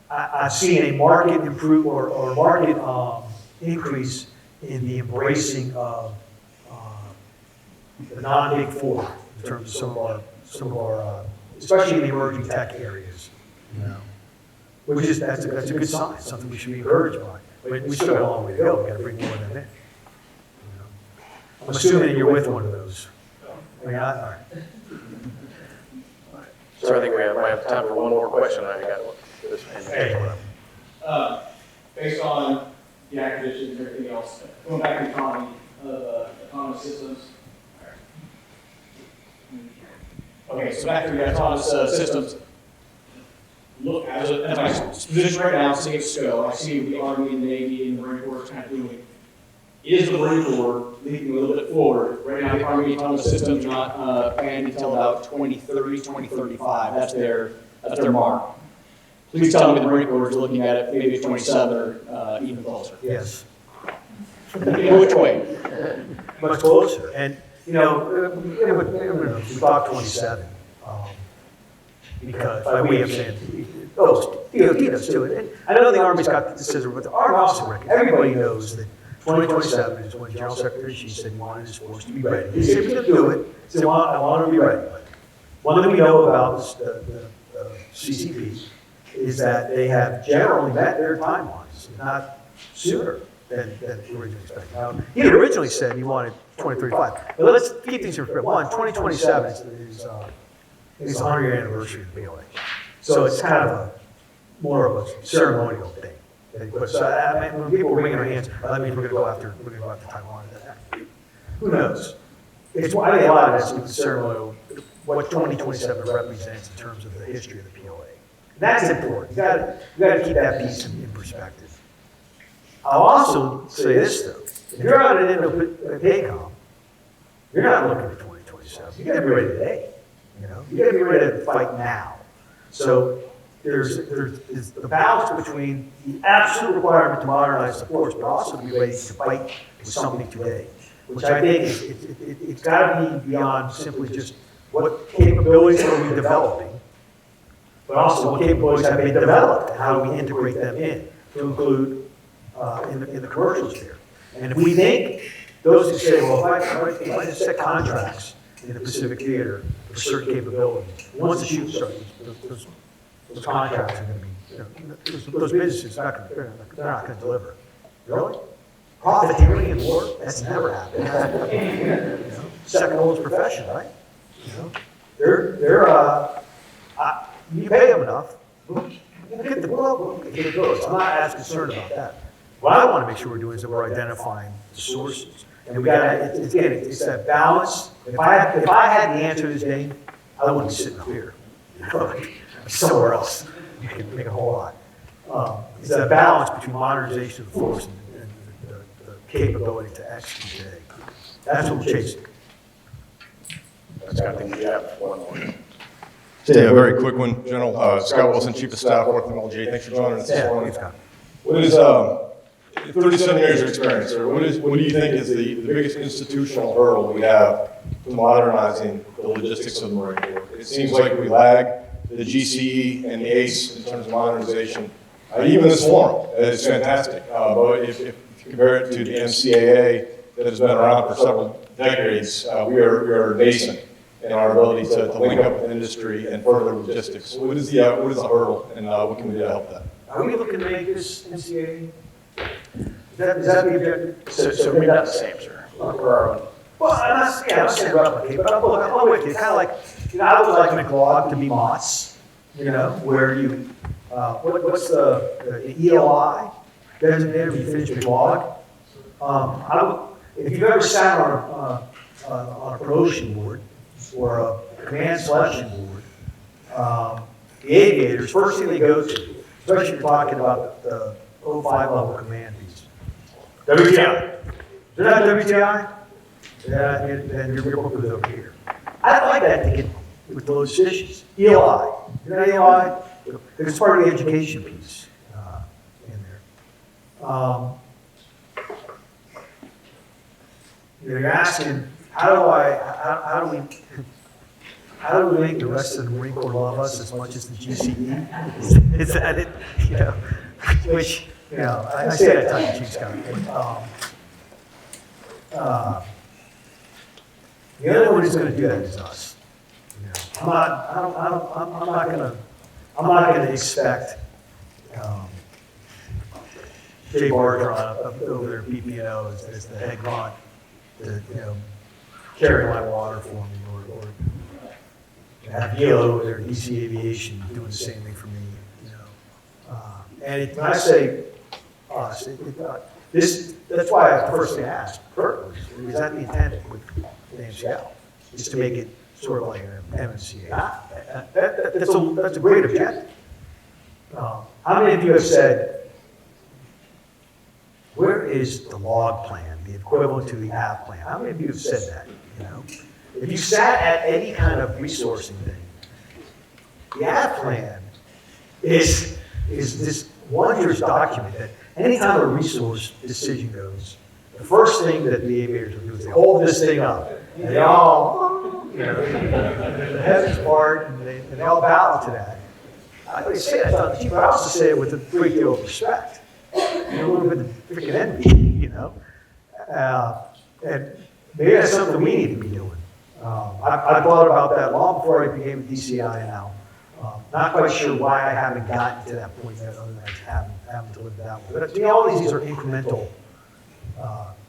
I've seen a market improve or market increase in the embracing of the non-big four in terms of some of our especially in the emerging tech areas. Which is that's a good sign. Something we should be encouraged by. But we still have a long way to go. We've got to bring more of them in. I'm assuming that you're with one of those. All right. So I think we might have time for one more question. I got this. Hey. Based on the acquisitions and everything else, going back to autonomy of autonomous systems, Okay, so back to the autonomous systems. Look, as my position right now, seeing it go, I see the Army and the Navy and the Marine Corps kind of doing. Is the Marine Corps leading a little bit forward? Right now, the Army autonomous systems are not planned until about 2030, 2035. That's their mark. Please tell me the Marine Corps is looking at it maybe 27 or even closer. Yes. Which way? Much closer. And, you know, we talked 27, because by way of saying, DOT does too. And I know the Army's got the scissor, but the Army also reckons, everybody knows that 2027 is when General Secretary Xi said he wanted his force to be ready. He said he was going to do it, he said, I want to be ready. But one thing we know about the CCP is that they have generally met their timelines, not sooner than originally expected. Now, he had originally said he wanted 2035. But let's keep things in perspective. One, 2027 is the 100-year anniversary of the BOA. So it's kind of more of a ceremonial thing. So I mean, when people are wringing their hands, that means we're going to go after Taiwan. Who knows? I think a lot of that's ceremonial, what 2027 represents in terms of the history of the POA. And that's important. You got to keep that piece in perspective. I'll also say this though: if you're out at Indo-PACOM, you're not looking at 2027. You got to be ready today. You know, you got to be ready to fight now. So there's the balance between the absolute requirement to modernize the force, but also to be ready to fight with something today, which I think it's got to be beyond simply just what capabilities are we developing, but also what capabilities have been developed and how do we integrate them in to include in the commercial sphere. And if we think those who say, well, if I just set contracts in the Pacific Theater for certain capabilities, once the shoot starts, those contracts are going to be, those businesses they're not going to deliver. Really? Profiteering in war? That's never happened. Second oldest profession, right? You pay them enough. Look at the world. It goes. I'm not as concerned about that. What I want to make sure we're doing is that we're identifying the sources. And we got it's that balance. If I had the answer to this game, I wouldn't be sitting up here. Somewhere else. You can make a whole lot. It's that balance between modernization of the force and the capability to execute today. That's what we're chasing. I think we have one more. Yeah, a very quick one. General Scott Wilson, Chief of Staff, 4th LtGen. Thanks for joining us this morning. What is 37 years of experience, sir? What do you think is the biggest institutional hurdle we have to modernizing the logistics of the Marine Corps? It seems like we lag the GCE and the ACE in terms of modernization. Even this forum is fantastic, but if you compare it to the MCAA that has been around for several decades, we are nascent in our ability to link up with industry and further logistics. So what is the hurdle, and what can we do to help that? Are we looking to make this MCAA? Is that the objective? So maybe not the same, sir. For our own. Well, I'm not saying replicate, but I'm with you. It's kind of like, I would like McLeod to be MOTS, where you, what's the ELI designated when you finish McLeod? If you've ever sat on a promotion board or a command selection board, the aviators, first thing they go to, especially if you're talking about the 05 level command piece, WTI. Is that WTI? Yeah, and your book was over here. I'd like that to get with those issues. ELI. You know ELI? It's part of the education piece in there. You're asking, how do we make the rest of the Marine Corps love us as much as the GCE? Is that it? Which, I say that tongue in cheek, Scott. The other one who's going to do that is us. I'm not going to expect Jay Bartron over there at BPNO as the head grunt to carry my water for me, or have Yellow over there at DC Aviation doing the same thing for me. And when I say us, that's why the first thing I asked Kirk was that the intent with the AMCL, is to make it sort of like an MCA. That's a great objective. How many of you have said, where is the log plan, the equivalent to the app plan? How many of you have said that? You know, if you sat at any kind of resourcing thing, the app plan is this wondrous document that anytime a resource decision goes, the first thing that the aviators will do is they hold this thing up, and they all, you know, the heavens part, and they all bow to that. I say that tongue in cheek, but I also say it with a great deal of respect, and a little bit of freaking envy, you know. And maybe that's something we need to be doing. I thought about that long before I became a DCI now. Not quite sure why I haven't gotten to that point yet, other than I haven't delivered that one. But to me, all these are incremental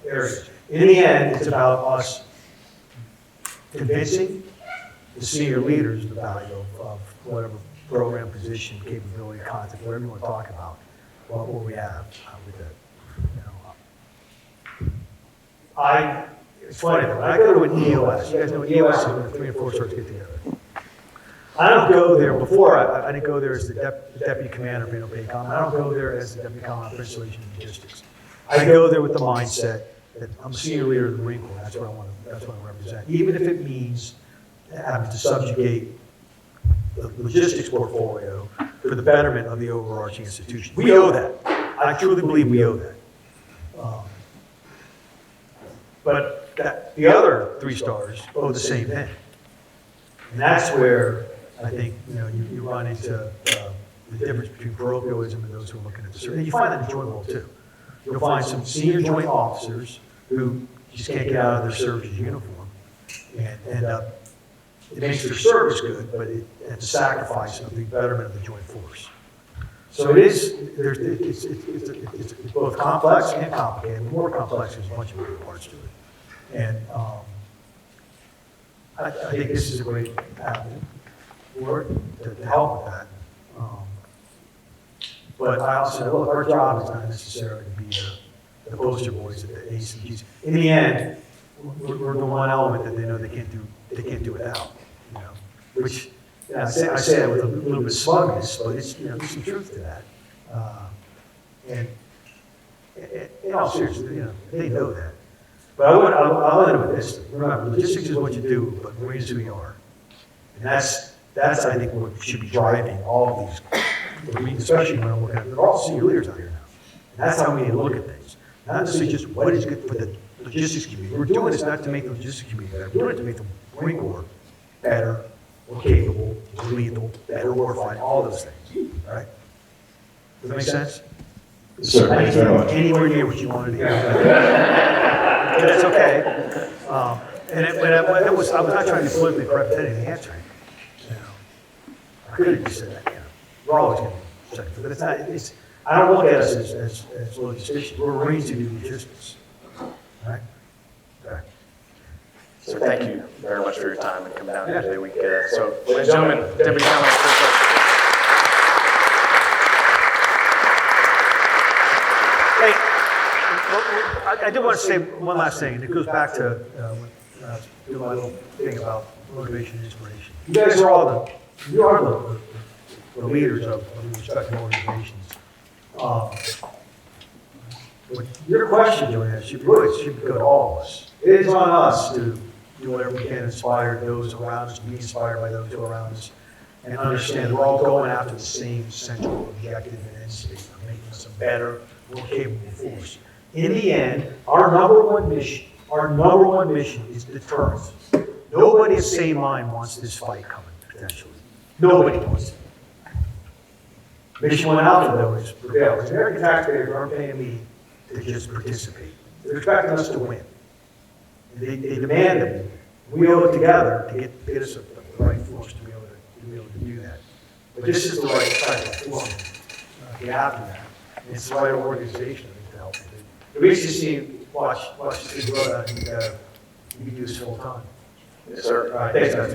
areas. In the end, it's about us convincing the senior leaders the value of whatever program, position, capability, content, whatever you want to talk about, what we have with that. You know, it's funny though, when I go to an EOS, you guys know what EOS is when the 3 and 4 stars get together. I don't go there, before I didn't go there as the deputy commander of PACOM. I don't go there as the deputy commander of installation and logistics. I go there with the mindset that I'm a senior leader of the Marine Corps. That's what I represent. Even if it means having to subjugate the logistics portfolio for the betterment of the overarching institution. We owe that. I truly believe we owe that. But the other 3 stars owe the same thing. And that's where I think, you know, you run into the difference between parochialism and those who are looking at the service. And you find that in the joint world too. You'll find some senior joint officers who just can't get out of their service uniform and end up, it makes their service good, but at the sacrifice of the betterment of the joint force. So it's both complex and complicated. The more complex, there's a bunch of moving parts to it. And I think this is a great avenue for it to help with that. But I also say, look, our job is not necessarily to be the poster boys at the ACGs. In the end, we're the one element that they know they can't do without. You know, which I say that with a little bit of smugness, but it's, you know, there's some truth to that. And in all seriousness, you know, they know that. But I'll end with this. Remember, logistics is what you do, but Marines is who you are. And that's I think what should be driving all of these Marines, especially when I'm looking at, they're all senior leaders out here now. And that's how we need to look at things. Not necessarily just what is good for the logistics community. We're doing this not to make the logistics community better. We're doing it to make the Marine Corps better, more capable, more lethal, better warfighting, all those things. Right? Does that make sense? Sir, thank you very much. Anywhere near what you wanted to hear. But it's okay. I was not trying to politically correct any answer. You know, I could have just said that. You know, we're always going to check, but it's not. I don't look at us as logisticians. We're Marines who do logistics. All right. Okay. So thank you very much for your time and coming down here today. So, ladies and gentlemen, Deputy Commandant Kirk. I do want to say one last thing, and it goes back to when I was doing my little thing about motivation and inspiration. You guys are all the leaders of the respective organizations. But your question, Joanna, should go to all of us. It is on us to do whatever we can to inspire those around us, to be inspired by those who are around us, and understand we're all going after the same central objective and end state of making us a better, more capable force. In the end, our number one mission is deterrence. Nobody of sane mind wants this fight coming, potentially. Nobody wants it. Mission 1 Alpha, though, is prevail. Because American taxpayers aren't paying me to just participate. They're expecting us to win. They demand that we win. We owe it together to get us the right force to be able to do that. But this is the right type of form to get after that. And it's the right organization to help. We used to see, watch this grow out, and you can do this full time. Yes, sir. All right, thanks, guys.